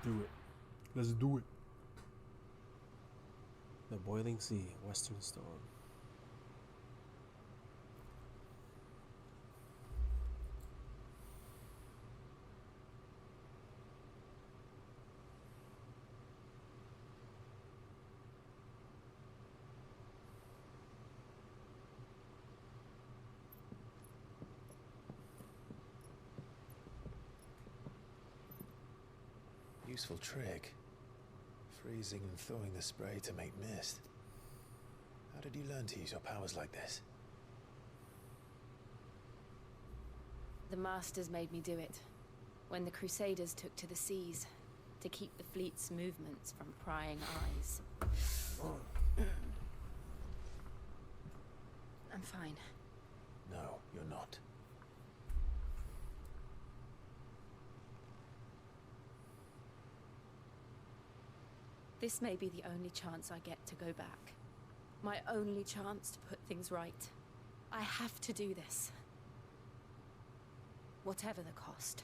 Do it. Let's do it. The Boiling Sea, Western Storm. Useful trick. Freezing and thawing the spray to make mist. How did you learn to use your powers like this? The Masters made me do it. When the Crusaders took to the seas, to keep the fleet's movements from prying eyes. I'm fine. No, you're not. This may be the only chance I get to go back. My only chance to put things right. I have to do this. Whatever the cost.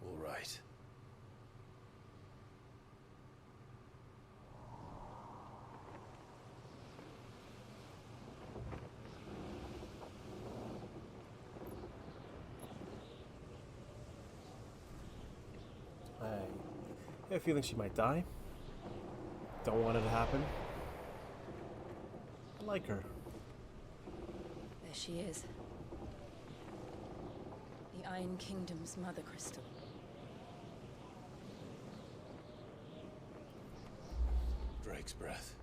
All right. I have a feeling she might die. Don't want it to happen. I like her. There she is. The Iron Kingdom's mother crystal. Drake's breath.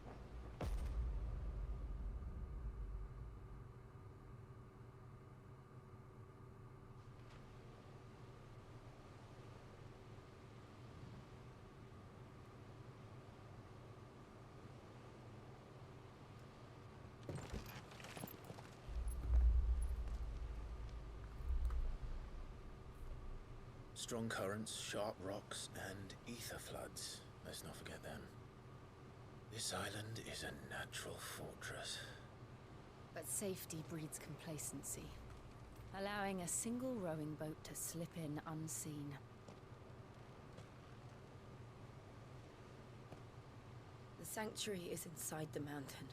Strong currents, sharp rocks, and ether floods. Let's not forget them. This island is a natural fortress. But safety breeds complacency, allowing a single rowing boat to slip in unseen. The sanctuary is inside the mountain.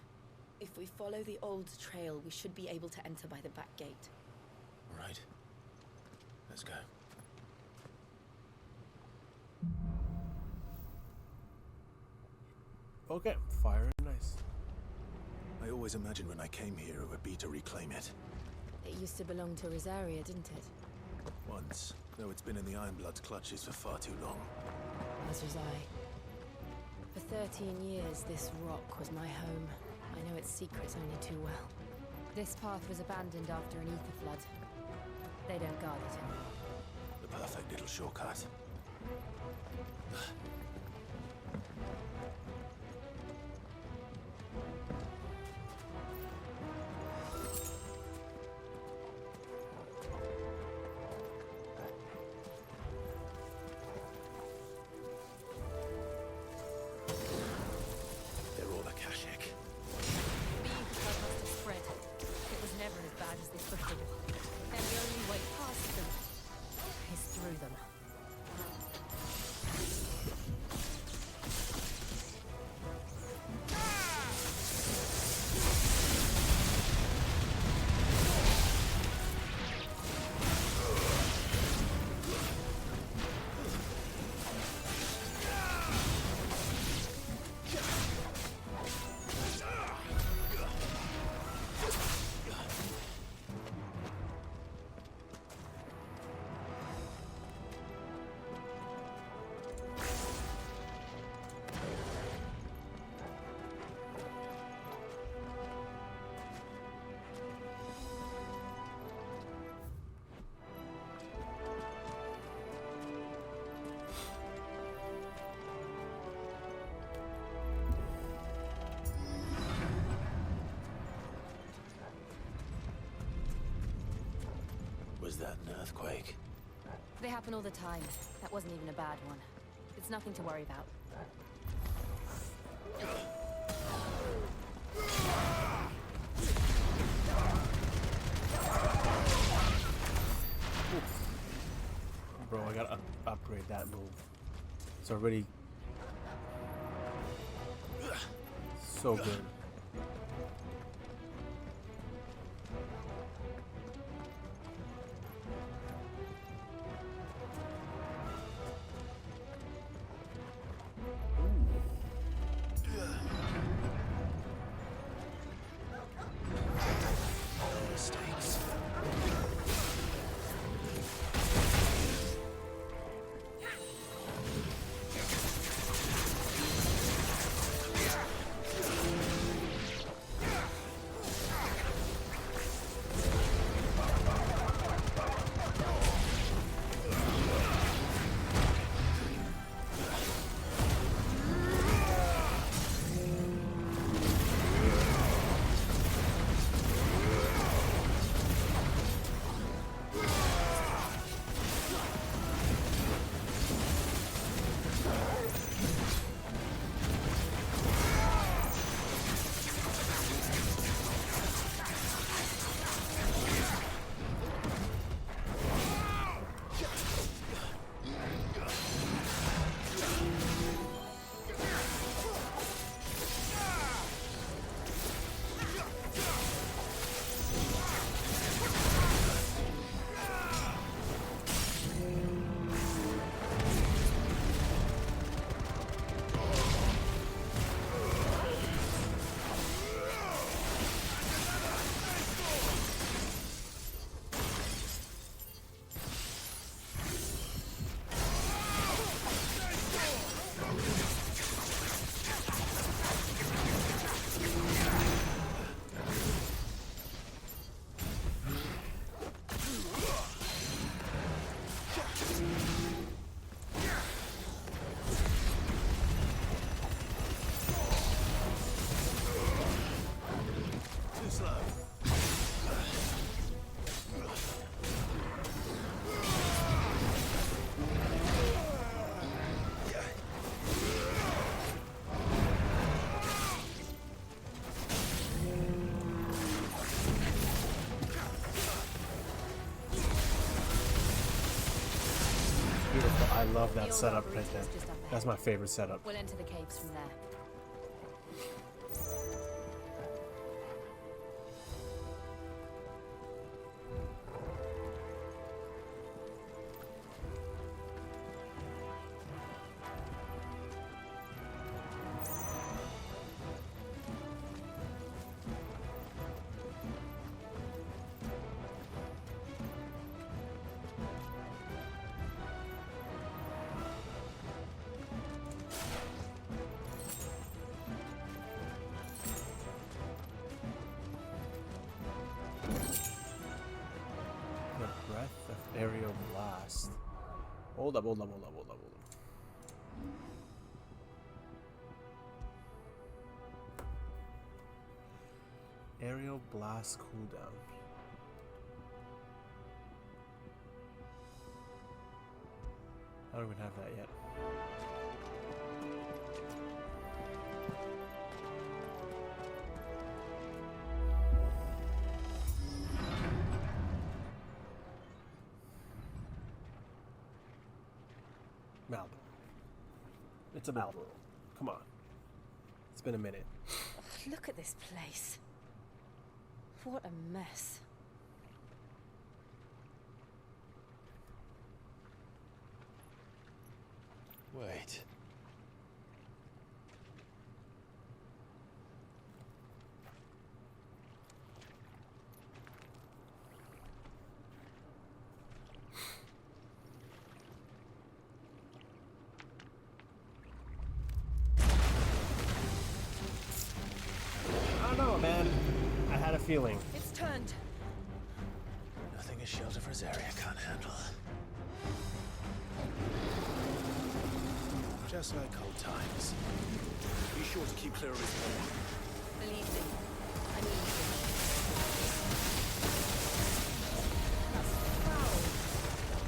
If we follow the old trail, we should be able to enter by the back gate. Right. Let's go. Okay, fire and ice. I always imagined when I came here it would be to reclaim it. It used to belong to Rosaria, didn't it? Once, though it's been in the Ironblood's clutches for far too long. As was I. For 13 years, this rock was my home. I know its secrets only too well. This path was abandoned after an ether flood. They don't guard it anymore. The perfect little shortcut. They're all Akashic. Being purpose to spread. It was never as bad as this before. And the only way past them is through them. Was that an earthquake? They happen all the time. That wasn't even a bad one. It's nothing to worry about. Bro, I gotta upgrade that move. It's already so good. Mistakes. love The that old setup right arboretum there. is just up That's ahead. my favorite setup. We'll enter the caves from there. The breath of aerial blast. Hold up. Aerial blast cooldown. I don't even have that yet. Malboro. It's a Malboro. Come on. It's been a minute. Look at this place. What a mess. Wait. I don't know, man. I had a feeling. It's turned. Nothing a shelter for Zarya can't handle. Just like old times. Be sure to keep clear of his home. Believe me, I need you.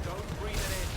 Don't breathe it in.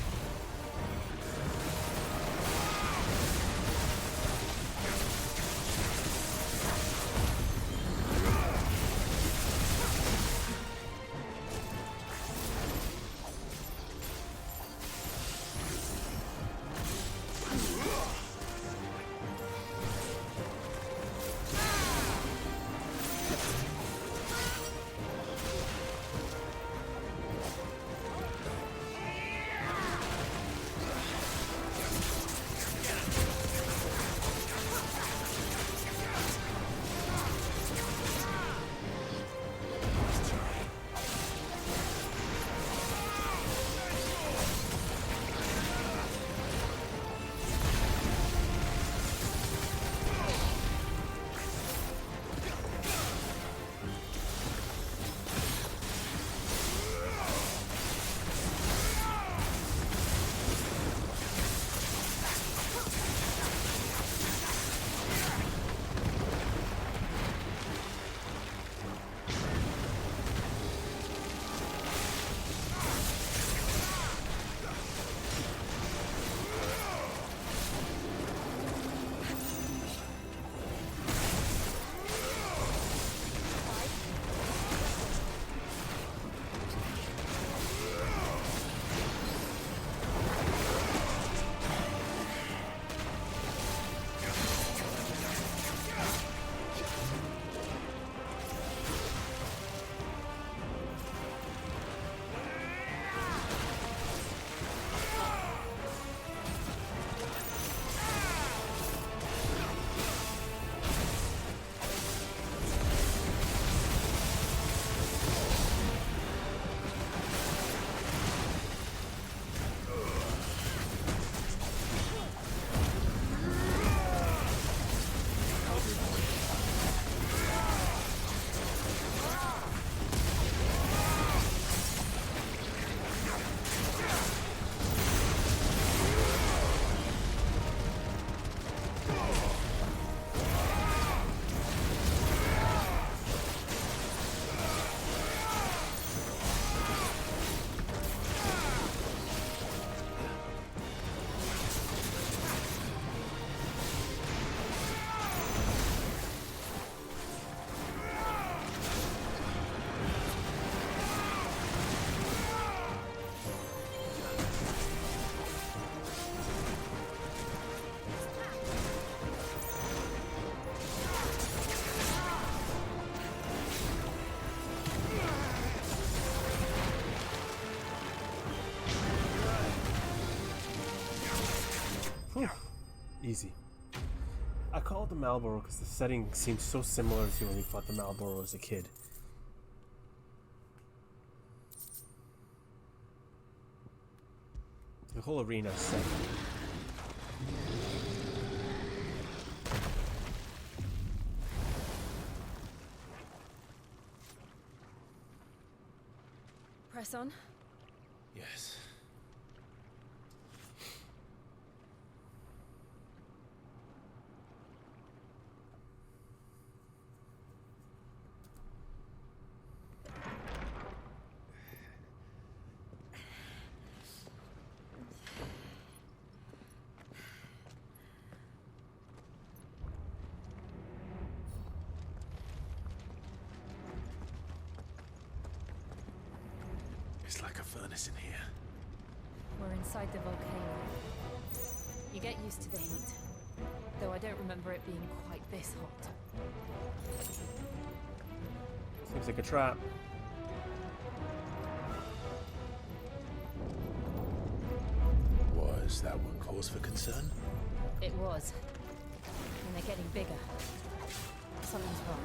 Easy. I call it the Marlboro because the setting seems so similar to when we fought the Marlboro as a kid. The whole arena set. Press on. Yes. It's like a furnace in here. We're inside the volcano. You get used to the heat, though I don't remember it being quite this hot. Seems like a trap. Was that one cause for concern? It was. And they're getting bigger. Something's wrong.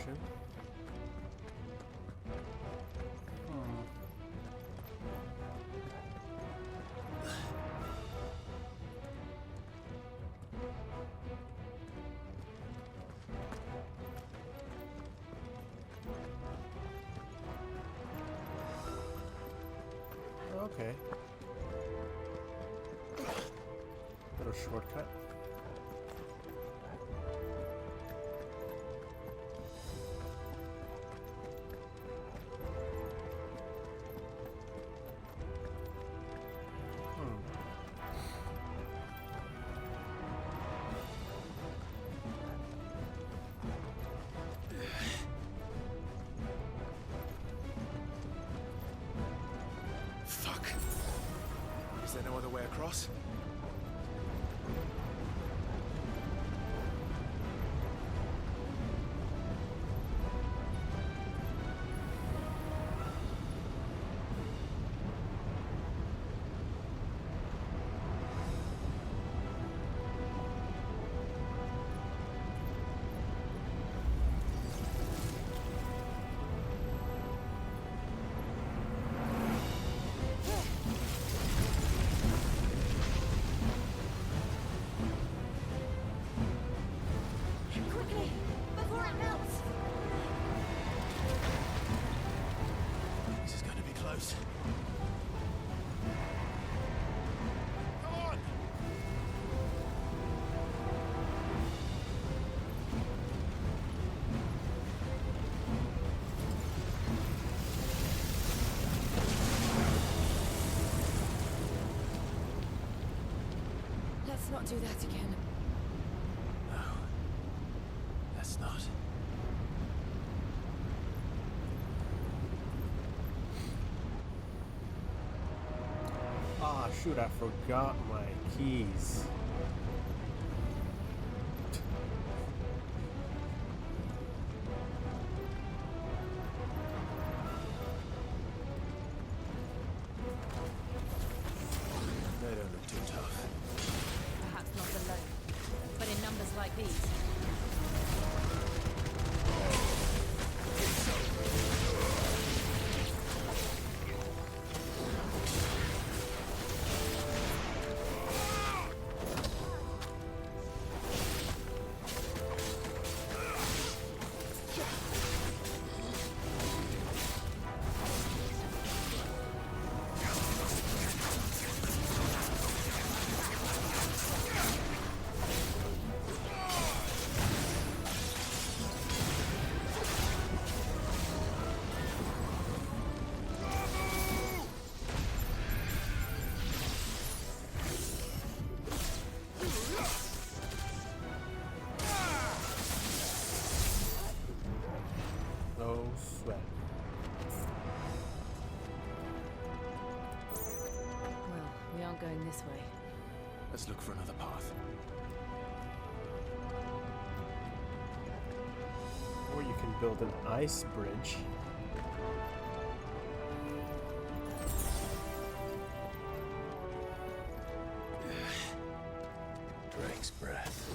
potion. Okay. Little shortcut. Fuck. Is there no other way across? Quickly, before it melts. This is going to be close. Come on! Let's not do that again. No. Let's not. Ah, shoot, I forgot my keys. They don't look too tough. Perhaps not alone, but in numbers like these. No sweat. Well, we aren't going this way. Let's look for another path. Or you can build an ice bridge. Drake's breath.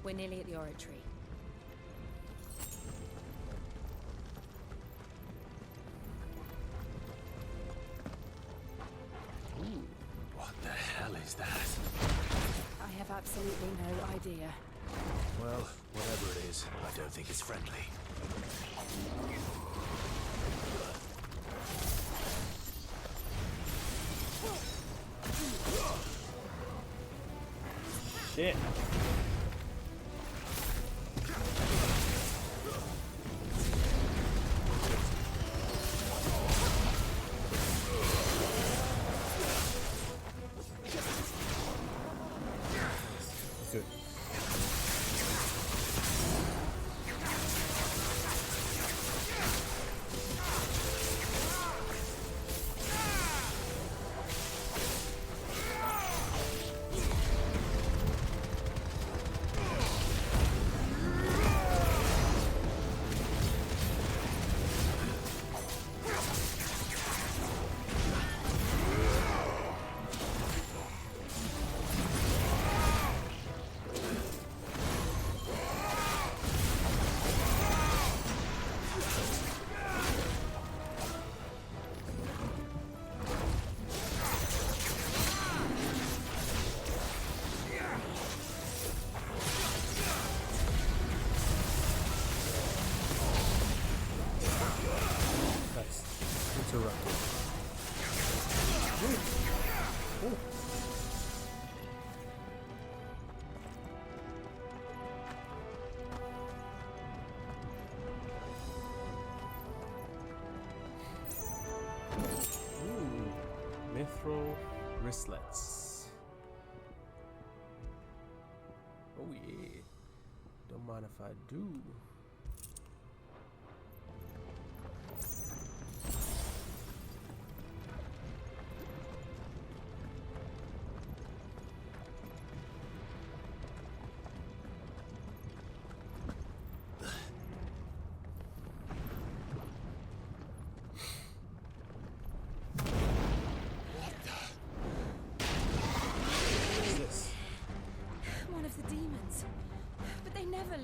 We're nearly at the oratory. What the hell is that? I have absolutely no idea. Well, whatever it is, I don't think it's friendly. Shit. Good. erupted. Ooh. Ooh. Mithril wristlets. Oh yeah. Don't mind if I do.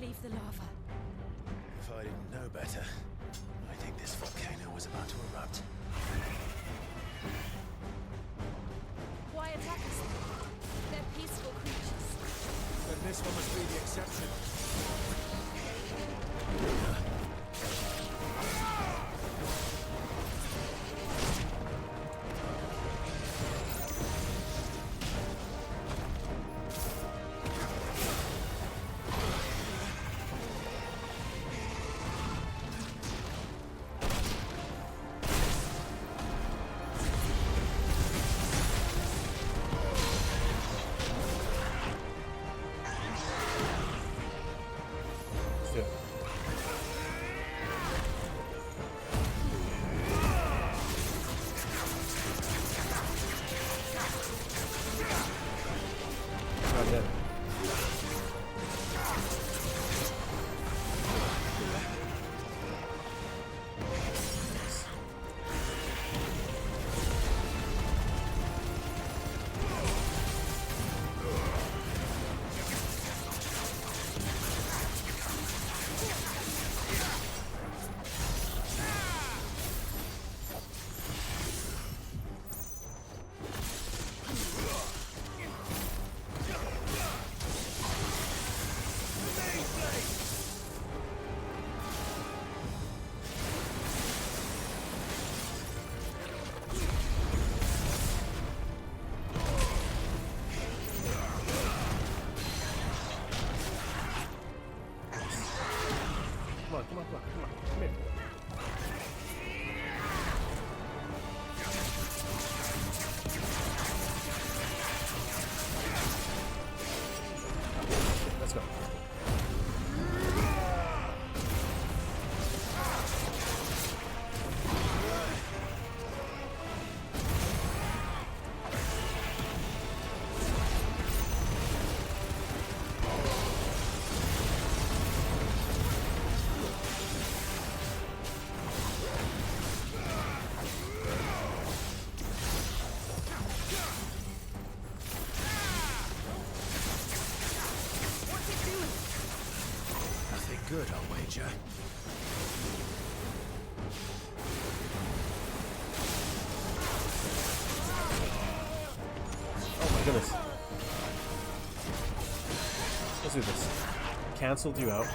Leave the lava. If I didn't know better, I think this volcano was about to erupt. Why attack us? They're peaceful creatures. Then this one must be the exception. Good, I'll wager. Oh my goodness. Let's do this. Cancelled you out.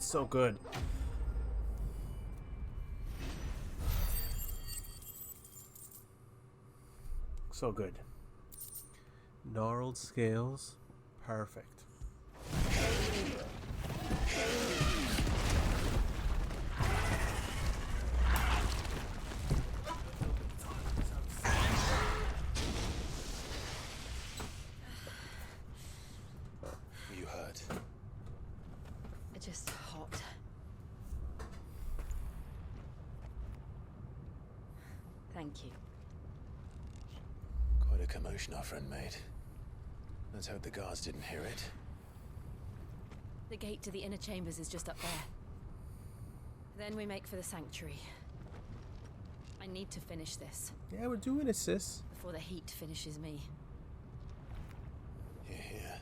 So good. So good. Gnarled scales. Perfect. Just hot. Thank you. Quite a commotion our friend made. Let's hope the guards didn't hear it. The gate to the inner chambers is just up there. Then we make for the sanctuary. I need to finish this. Yeah, we're doing it, sis. Before the heat finishes me. Yeah.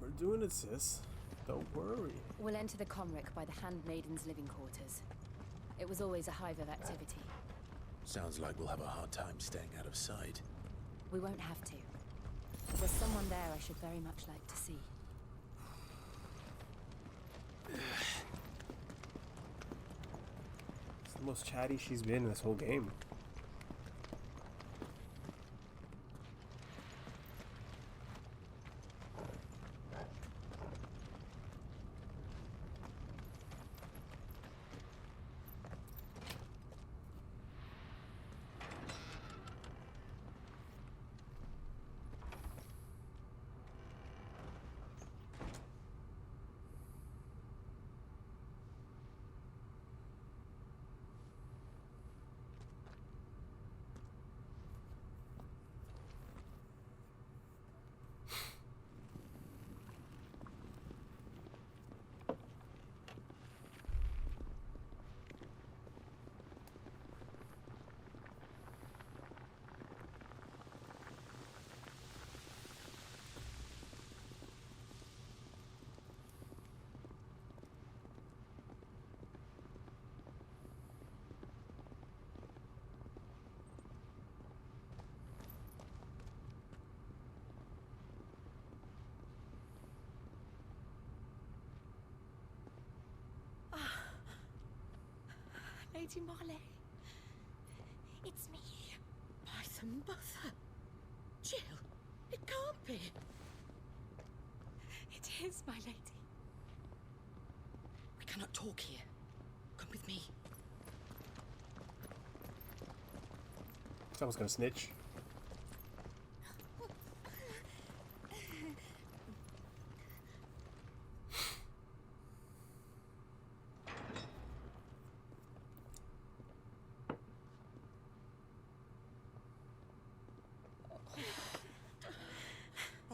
We're doing it, sis. Don't worry. We'll enter the Comric by the Handmaiden's living quarters. It was always a hive of activity. Sounds like we'll have a hard time staying out of sight. We won't have to. There's someone there I should very much like to see. It's the most chatty she's been in this whole game. Lady Marley. It's me. By the mother. Jill, it can't be. It is, my lady. We cannot talk here. Come with me. Someone's gonna snitch.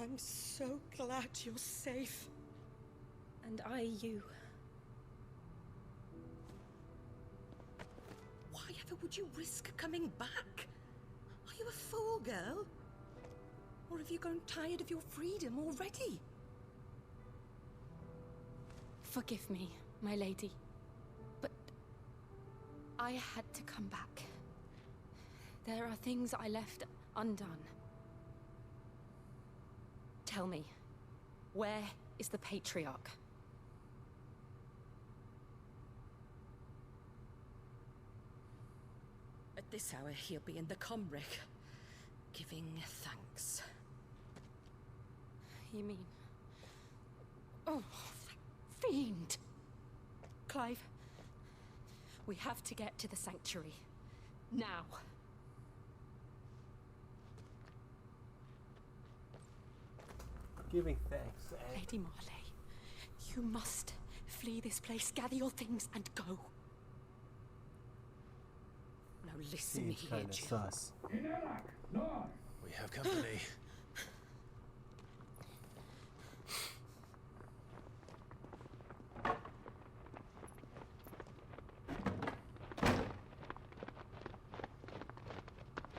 I'm so glad you're safe. And I you. Why ever would you risk coming back? Are you a fool, girl? Or have you grown tired of your freedom already? Forgive me, my lady, but I had to come back. There are things I left undone. Tell me, where is the Patriarch? At this hour, he'll be in the Comric, giving thanks. You mean... Oh, fiend! Clive, we have to get to the sanctuary. Now. Giving thanks, eh? Lady Marley, you must flee this place, gather your things, and go. Now listen Seems here, kind of Jill. sus. We have company.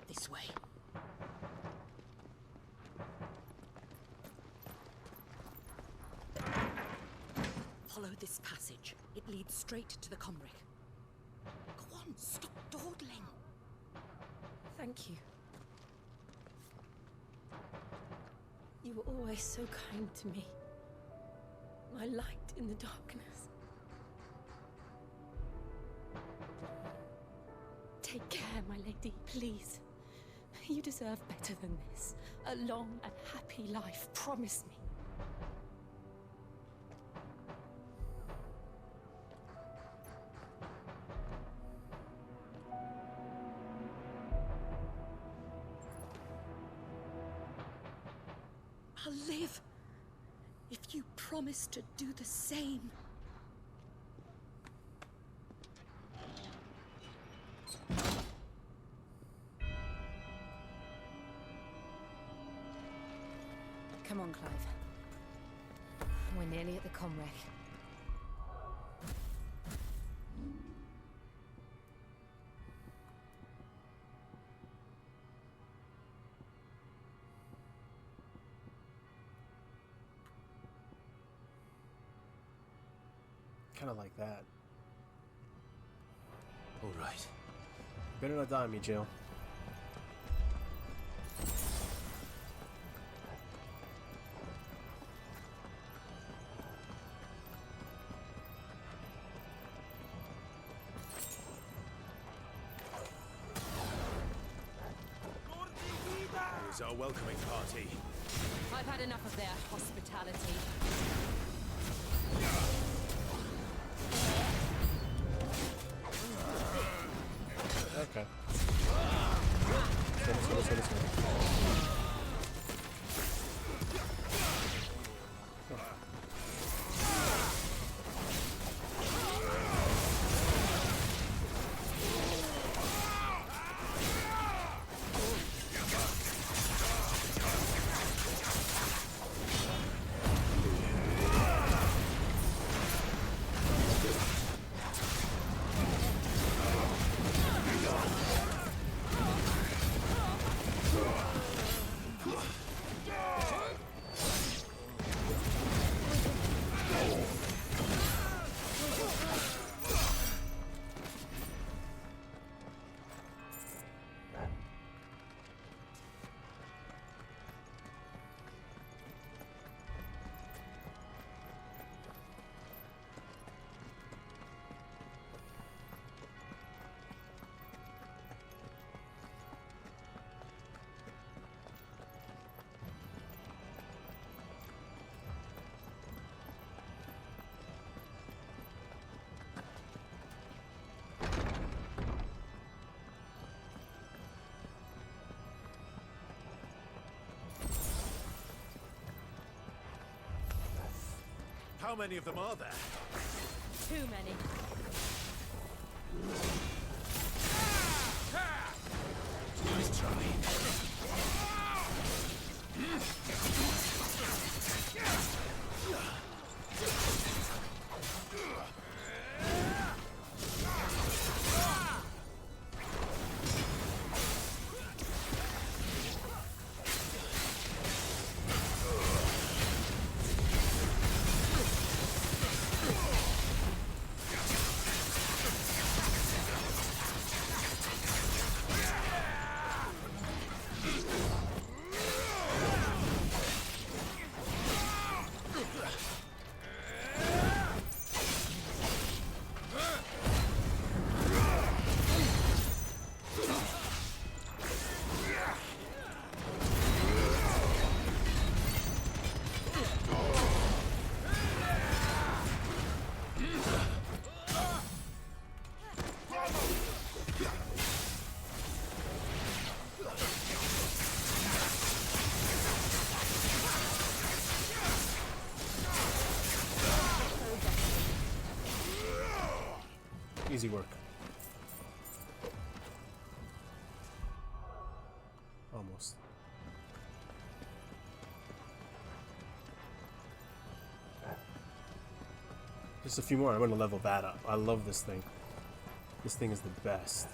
This way. Follow this passage. It leads straight to the Comric. Go on, stop dawdling. Thank you. You were always so kind to me. My light in the darkness. Take care, my lady, please. You deserve better than this. A long and happy life, promise me. I'll live if you promise to do the same. Come on, Clive. We're nearly at the comwreck. Kind of like that. All right. Better not die on me, Jill. Here's our welcoming party. I've had enough of their hospitality. Okay. Let's go. How many of them are there? Too many. Nice try. Easy work. Almost. Just a few more. I'm gonna level that up. I love this thing. This thing is the best.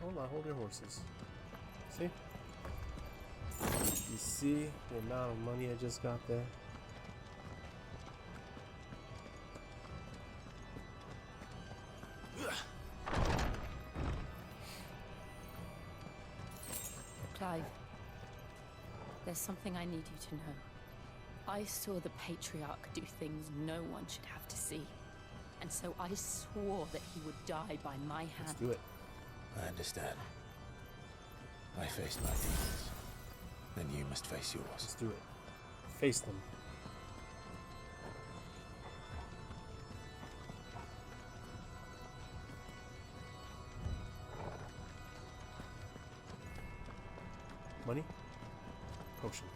Hold on, hold your horses. See? You see the amount of money I just got there? Clive, there's something I need you to know. I saw the Patriarch do things no one should have to see. And so I swore that he would die by my hand. Let's do it. I understand. I faced my demons. Then you must face yours. Let's do it. Face them. Money? Potion.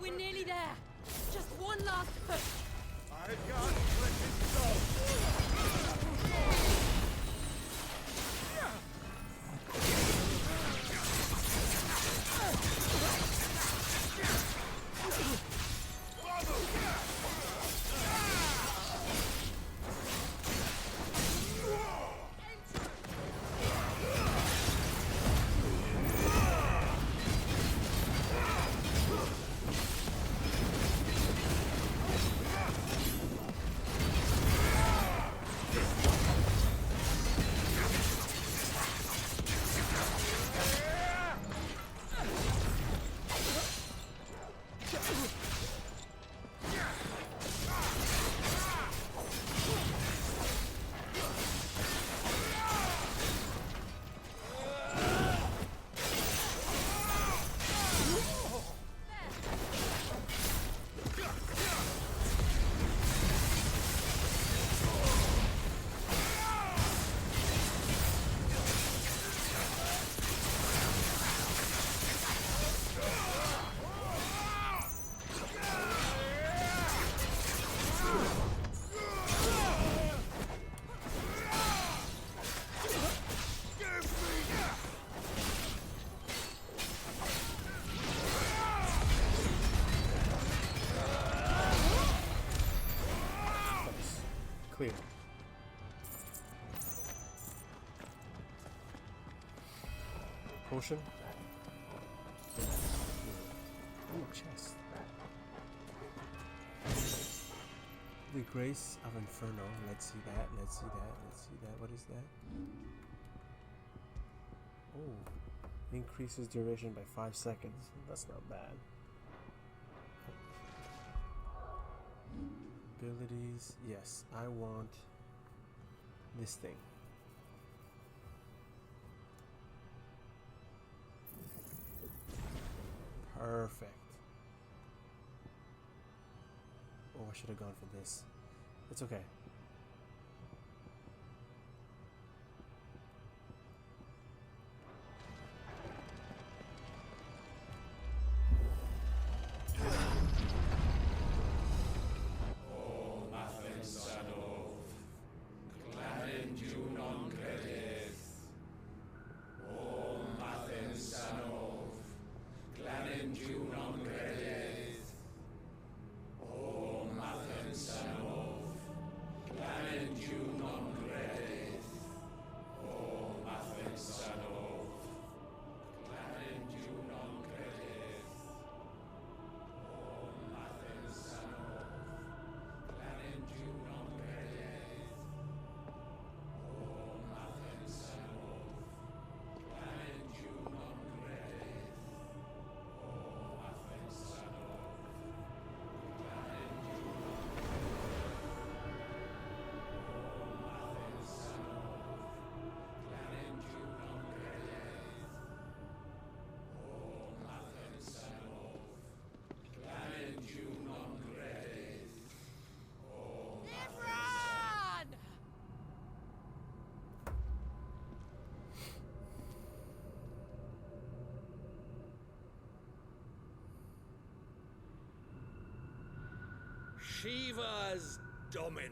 We're nearly there. Just one last push. I can't let it go. Clear. Potion. Ooh, chest. The Grace of Inferno. Let's see that. Let's see that. Let's see that. What is that? Oh. Increases duration by 5 seconds. That's not bad. Abilities. Yes, I want this thing. Perfect. Oh, I should have gone for this. It's okay. Shiva's dominant.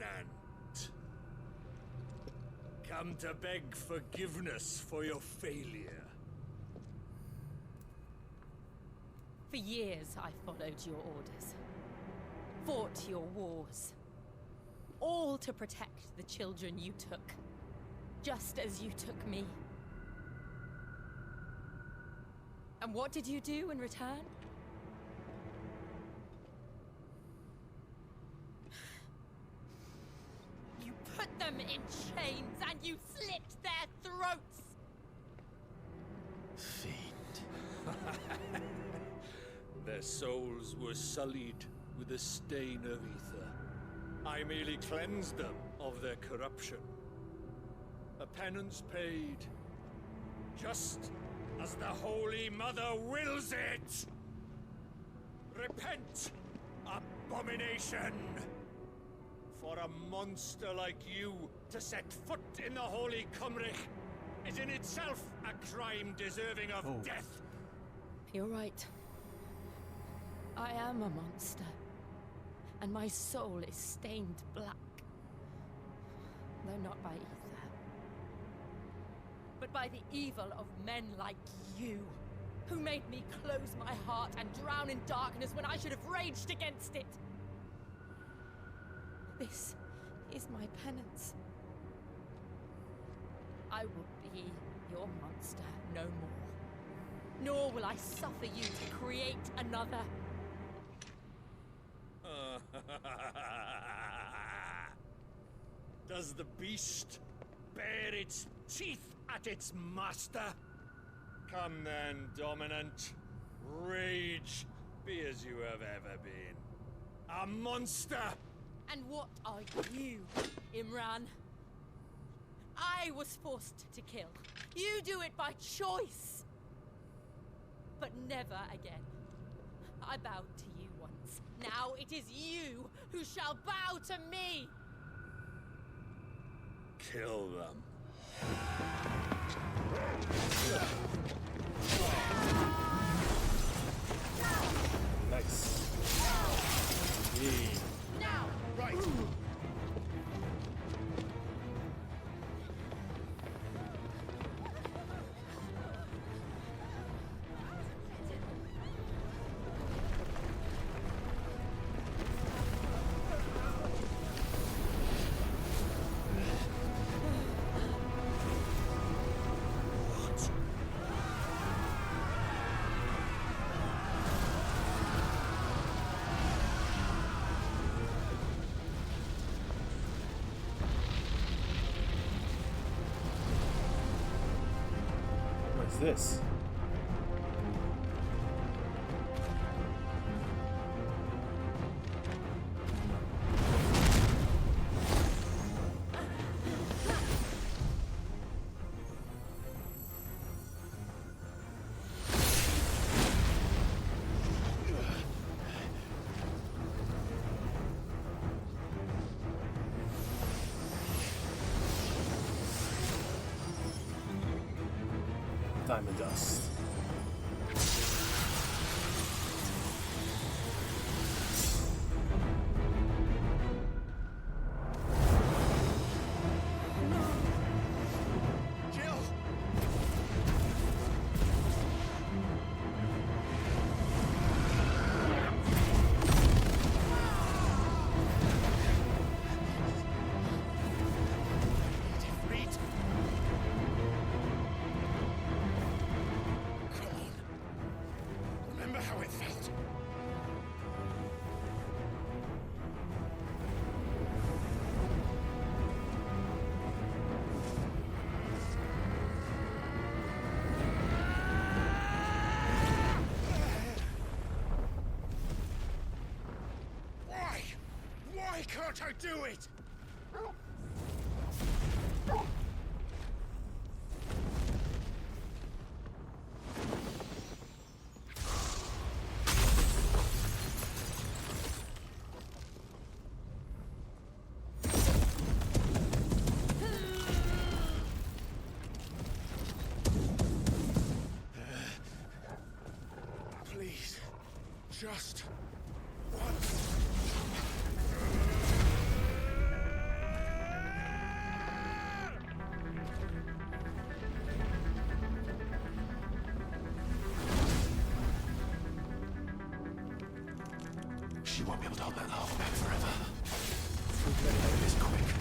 come to beg forgiveness for your failure. For years, I followed your orders. Fought your wars. All to protect the children you took. Just as you took me. And what did you do in return? You put them in chains and you slit their throats! Fiend. Their souls were sullied with the stain of ether. I merely cleansed them of their corruption. A penance paid, just as the Holy Mother wills it! Repent, abomination! For a monster like you to set foot in the Holy Cymric is in itself a crime deserving of death. You're right. I am a monster. And my soul is stained black. Though not by ether. But by the evil of men like you. Who made me close my heart and drown in darkness when I should have raged against it. This is my penance. I will be your monster no more. Nor will I suffer you to create another. Does the beast bare its teeth at its master? Come then, dominant. Rage, be as you have ever been. A monster! And what are you, Imran? I was forced to kill. You do it by choice. But never again. I bowed to you once. Now it is you who shall bow to me! Kill them. Nice. Now! Right. What's this? Diamond dust. Why can't I do it? Please, just once. She won't be able to hold that laugh back forever. We better do this quick.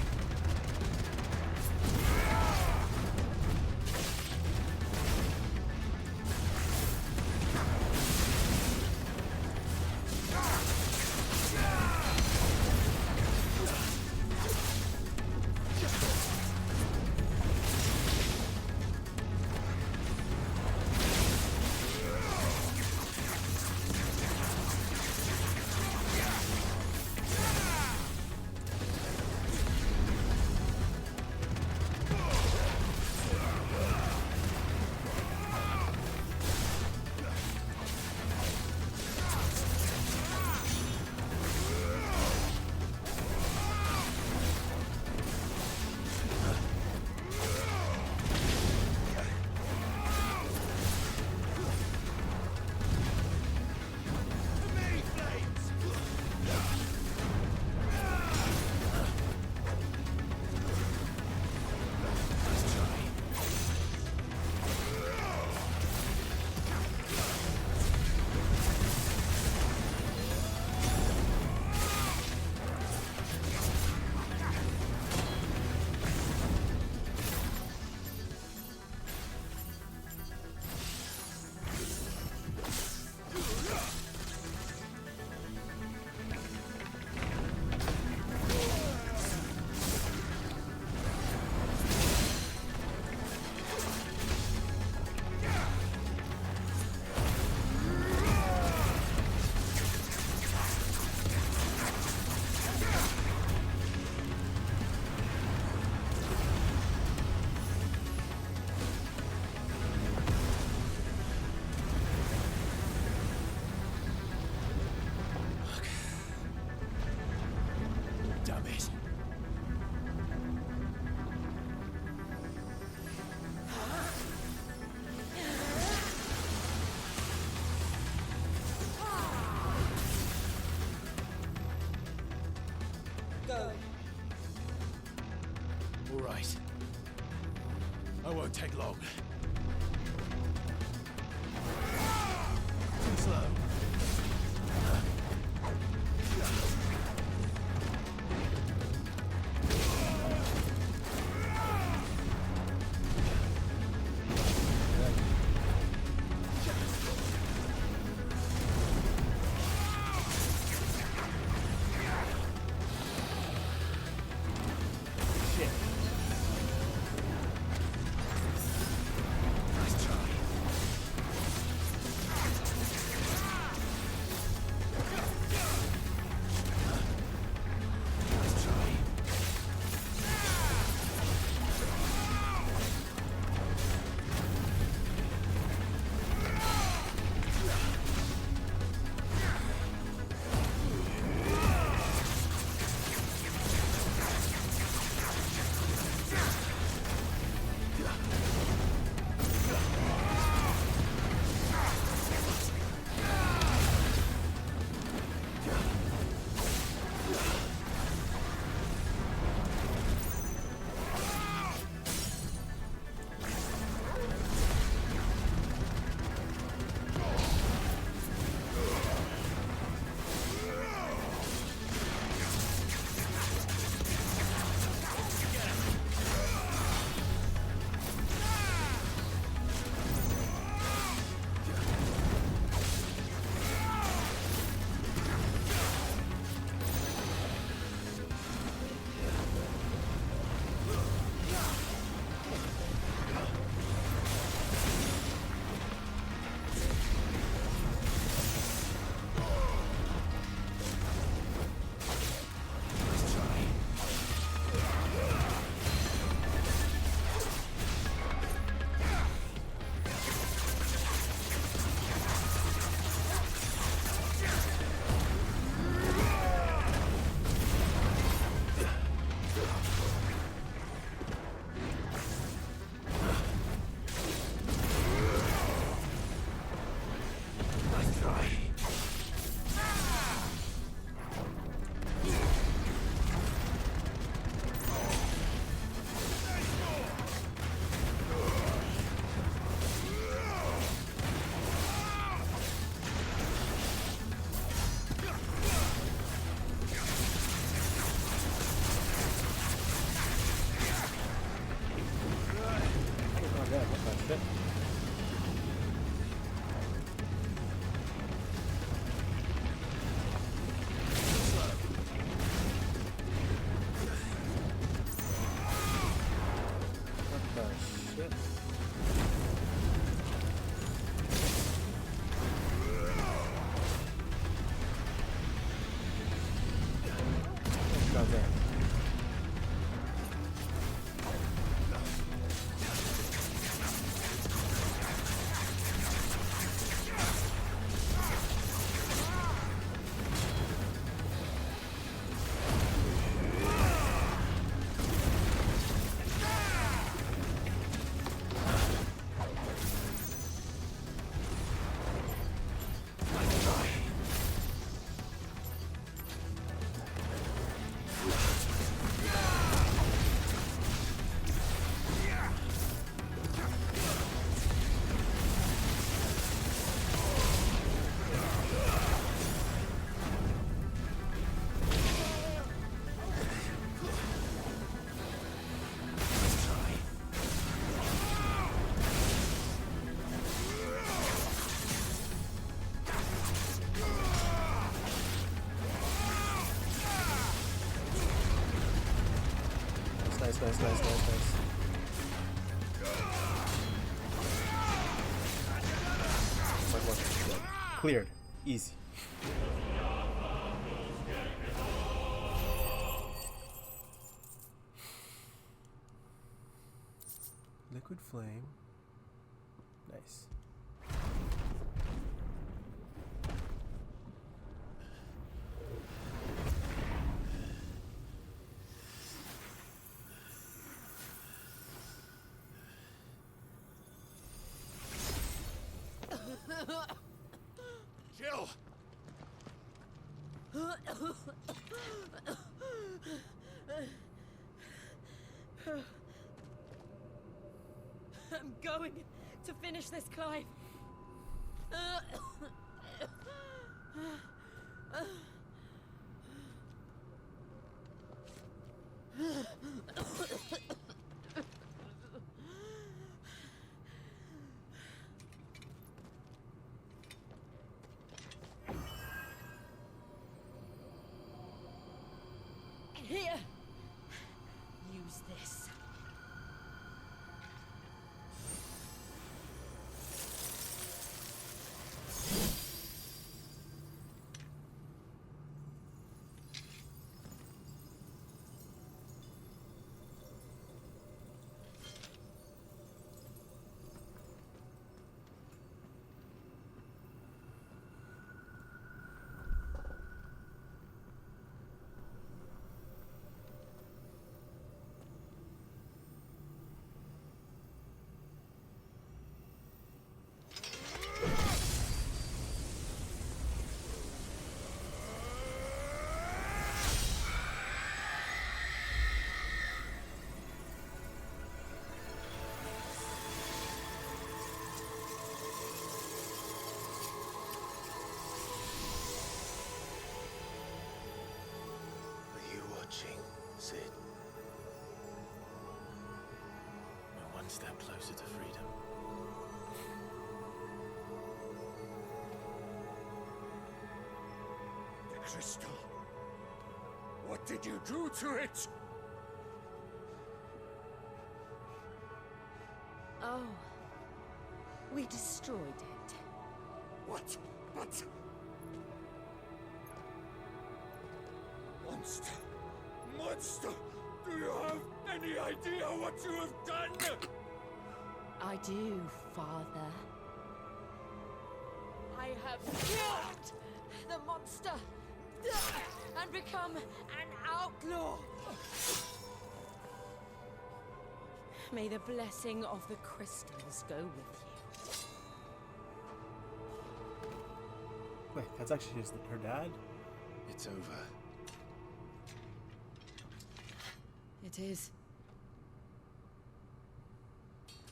All right. I won't take long. Too slow. Nice try. shit. Goddamn. Nice. Cleared. Easy. Liquid flame. Nice. Jill! I'm going to finish this, Clive. Here. Use this. Sid. We're one step closer to freedom. The crystal. What did you do to it? Oh. We destroyed it. What? But... Monster! Monster! Do you have any idea what you have done? I do, Father. I have killed the monster and become an outlaw. May the blessing of the crystals go with you. Wait, that's actually just her dad? It's over. It is.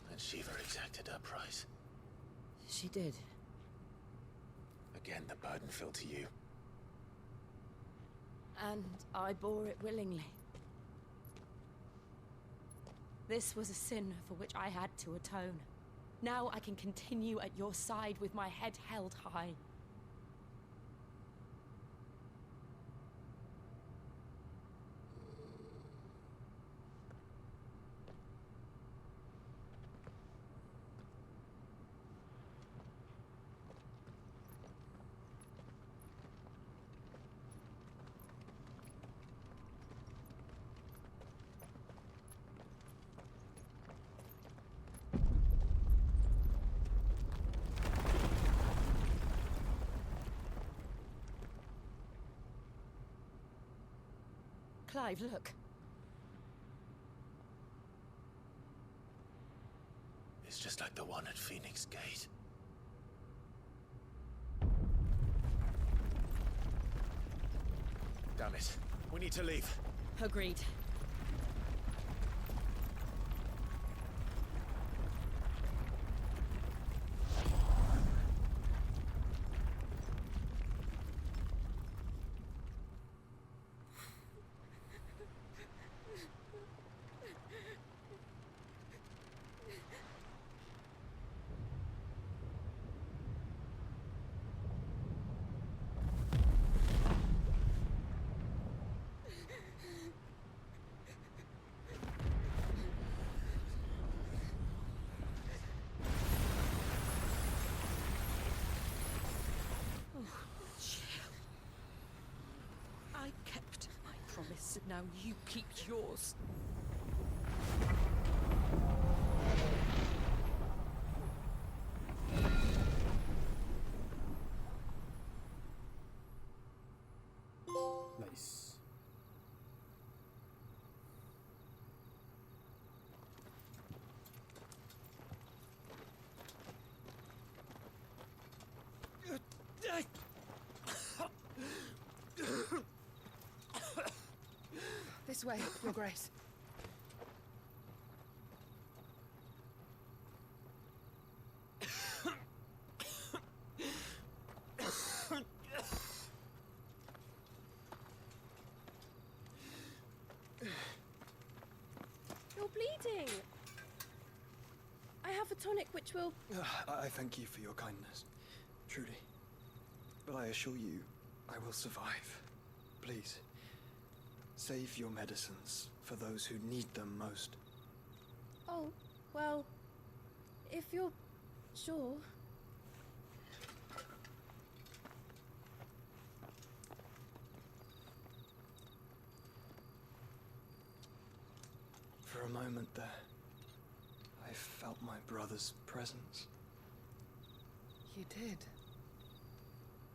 And Shiva exacted her price. She did. Again, the burden fell to you. And I bore it willingly. This was a sin for which I had to atone. Now I can continue at your side with my head held high. Clive, look. It's just like the one at Phoenix Gate. Damn it. We need to leave. Agreed. I kept my promise, now you keep yours. Nice. This way, Your Grace. You're bleeding. I have a tonic which will... I thank you for your kindness, truly. But I assure you, I will survive. Please, save your medicines for those who need them most. Oh, well, if you're sure. For a moment there, I felt my brother's presence. You did?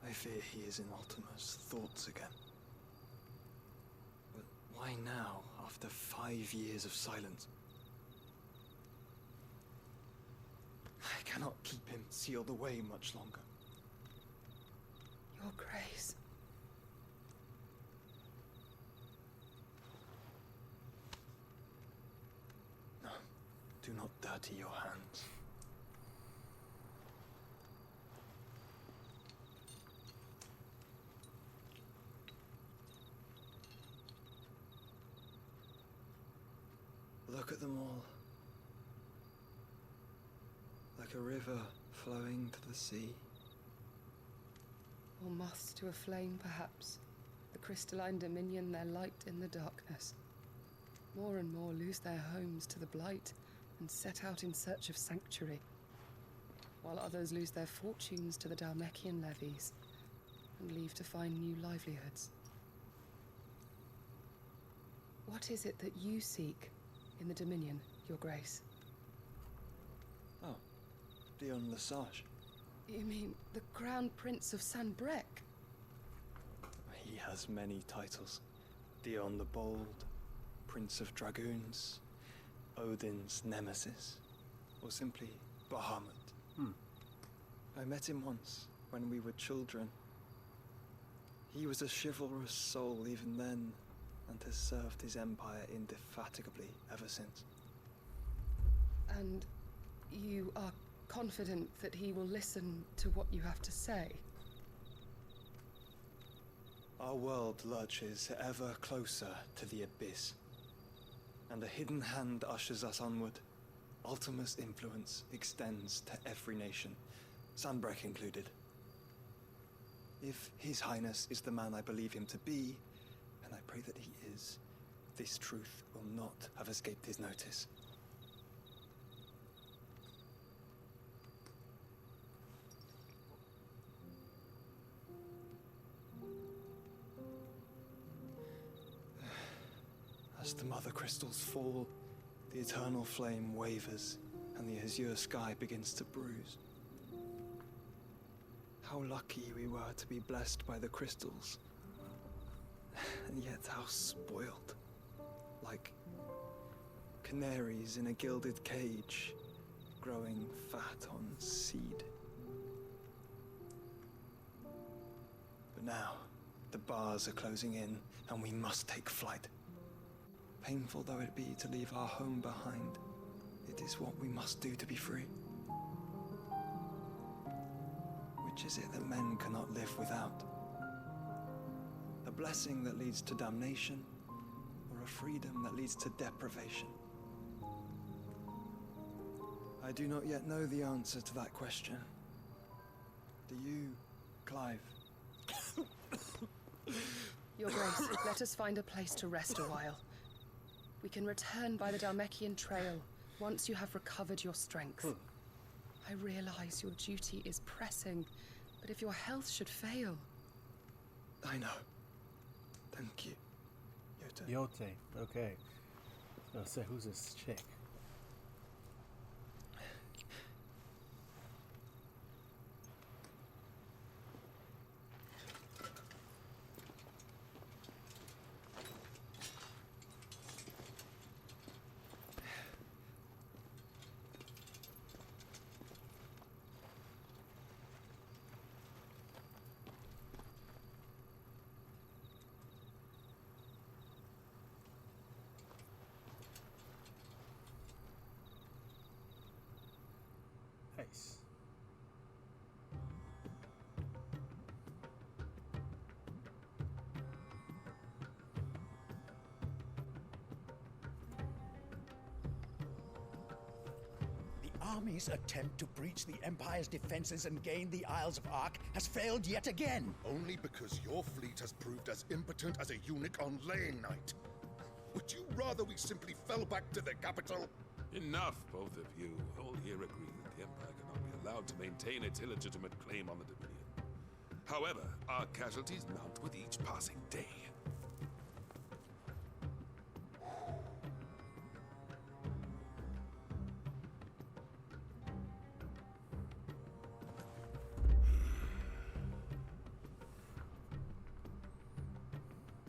I fear he is in Ultima's thoughts again. But why now, after 5 years of silence? I cannot keep him sealed away much longer. Your Grace. No, do not dirty your hands. Look at them all. Like a river flowing to the sea. Or moths to a flame, perhaps. The crystalline dominion their light in the darkness. More and more lose their homes to the blight and set out in search of sanctuary, while others lose their fortunes to the Dalmekian levies and leave to find new livelihoods. What is it that you seek in the Dominion, Your Grace? Oh, Dion Lesage. You mean the Crown Prince of Sanbrec? He has many titles. Dion the Bold, Prince of Dragoons, Odin's Nemesis, or simply Bahamut. I met him once, when we were children. He was a chivalrous soul even then, and has served his empire indefatigably ever since. And you are confident that he will listen to what you have to say? Our world lurches ever closer to the abyss, and a hidden hand ushers us onward. Ultima's influence extends to every nation, Sanbrec included. If His Highness is the man I believe him to be, and I pray that he is, this truth will not have escaped his notice. As the mother crystals fall, the eternal flame wavers, and the azure sky begins to bruise. How lucky we were to be blessed by the crystals. And yet how spoiled. Like canaries in a gilded cage, growing fat on seed. But now, the bars are closing in, and we must take flight. Painful though it be to leave our home behind, it is what we must do to be free. Which is it that men cannot live without? A blessing that leads to damnation, or a freedom that leads to deprivation? I do not yet know the answer to that question. Do you, Clive? Your Grace, let us find a place to rest a while. We can return by the Dalmekian trail once you have recovered your strength. I realize your duty is pressing, but if your health should fail... I know. Thank you, Yote. Yote, okay. I was gonna say, who's this chick? Nice. The army's attempt to breach the Empire's defenses and gain the Isles of Ark has failed yet again. Only because your fleet has proved as impotent as a eunuch on laying night. Would you rather we simply fell back to the capital? Enough, both of you. All here agree that the Empire cannot be allowed to maintain its illegitimate claim on the Dominion. However, our casualties mount with each passing day.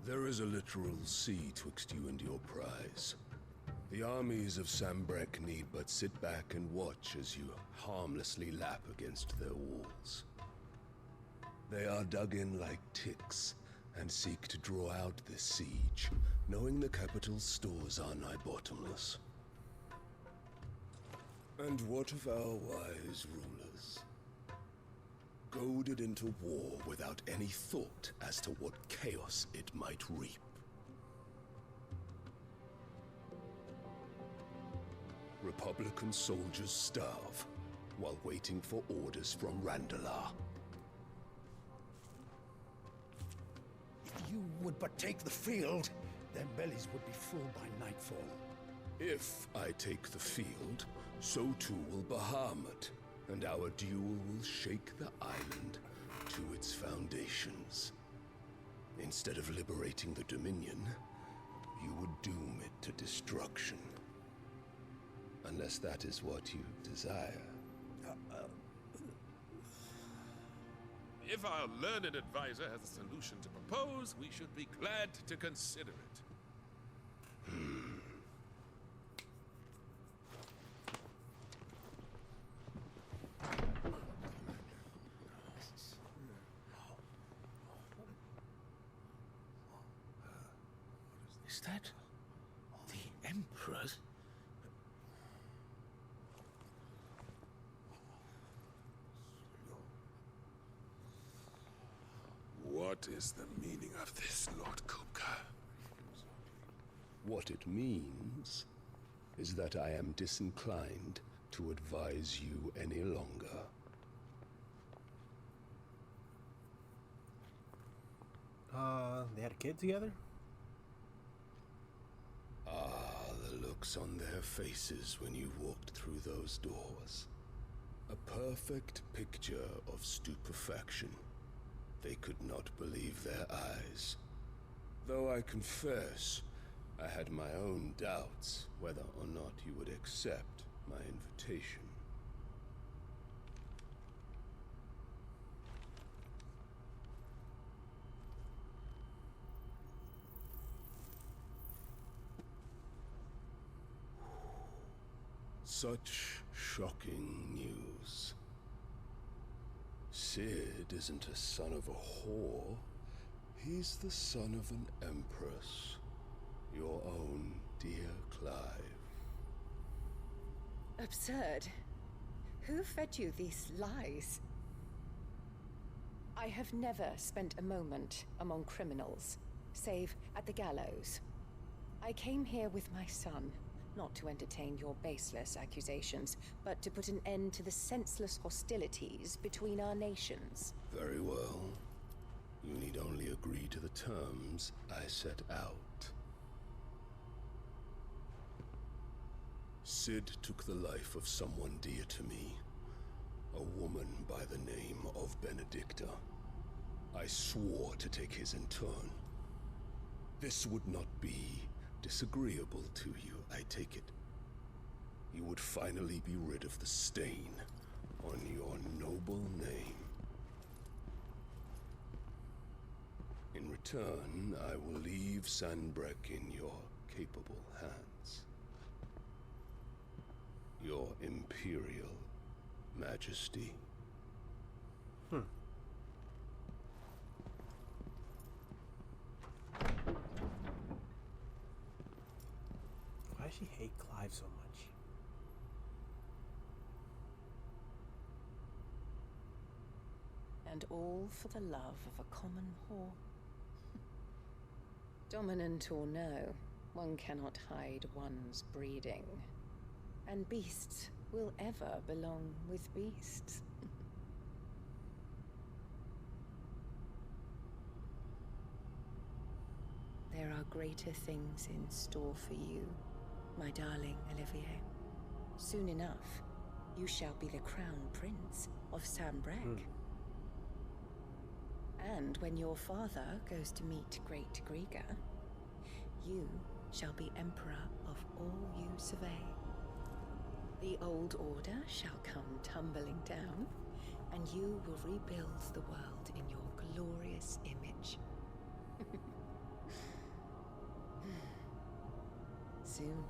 There is a literal sea twixt you and your prize. The armies of Sambrek need but sit back and watch as you harmlessly lap against their walls. They are dug in like ticks and seek to draw out this siege, knowing the capital's stores are nigh bottomless. And what of our wise rulers? Goaded into war without any thought as to what chaos it might reap. Republican soldiers starve while waiting for orders from Randalar. If you would but take the field, their bellies would be full by nightfall. If I take the field, so too will Bahamut, and our duel will shake the island to its foundations. Instead of liberating the Dominion, you would doom it to destruction. Unless that is what you desire. If our learned advisor has a solution to propose, we should be glad to consider it. Is that the Emperor's? What is the meaning of this, Lord Kupka? What it means is that I am disinclined to advise you any longer. They had a kid together? Ah, the looks on their faces when you walked through those doors. A perfect picture of stupefaction. They could not believe their eyes. Though I confess, I had my own doubts whether or not you would accept my invitation. Such shocking news. Sid isn't a son of a whore. He's the son of an empress. Your own dear Clive. Absurd. Who fed you these lies? I have never spent a moment among criminals, save at the gallows. I came here with my son, not to entertain your baseless accusations, but to put an end to the senseless hostilities between our nations. Very well. You need only agree to the terms I set out. Sid took the life of someone dear to me, a woman by the name of Benedicta. I swore to take his in turn. This would not be disagreeable to you, I take it. You would finally be rid of the stain on your noble name. In return, I will leave Sanbreque in your capable hands. Your Imperial Majesty. Why does she hate Clive so much? And all for the love of a common whore. Dominant or no, one cannot hide one's breeding. And beasts will ever belong with beasts. There are greater things in store for you, my darling Olivier. Soon enough, you shall be the crown prince of Sanbreque. And when your father goes to meet Great Griga, you shall be emperor of all you survey. The old order shall come tumbling down, and you will rebuild the world in your glorious image. Soon.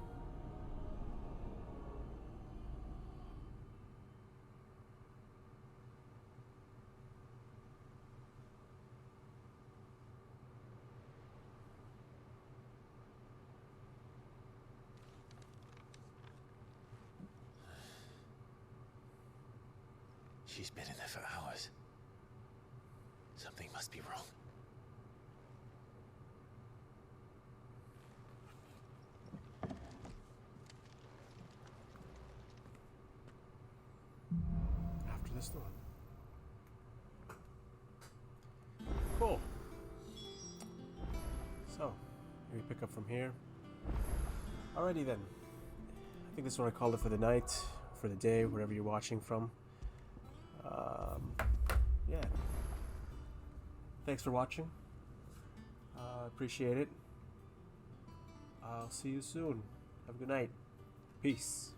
She's been in there for hours. Something must be wrong. After the storm. Cool. So, we pick up from here. Alrighty then. I think this is what I called it for the night, for the day, wherever you're watching from. Yeah. Thanks for watching. Appreciate it. I'll see you soon. Have a good night. Peace.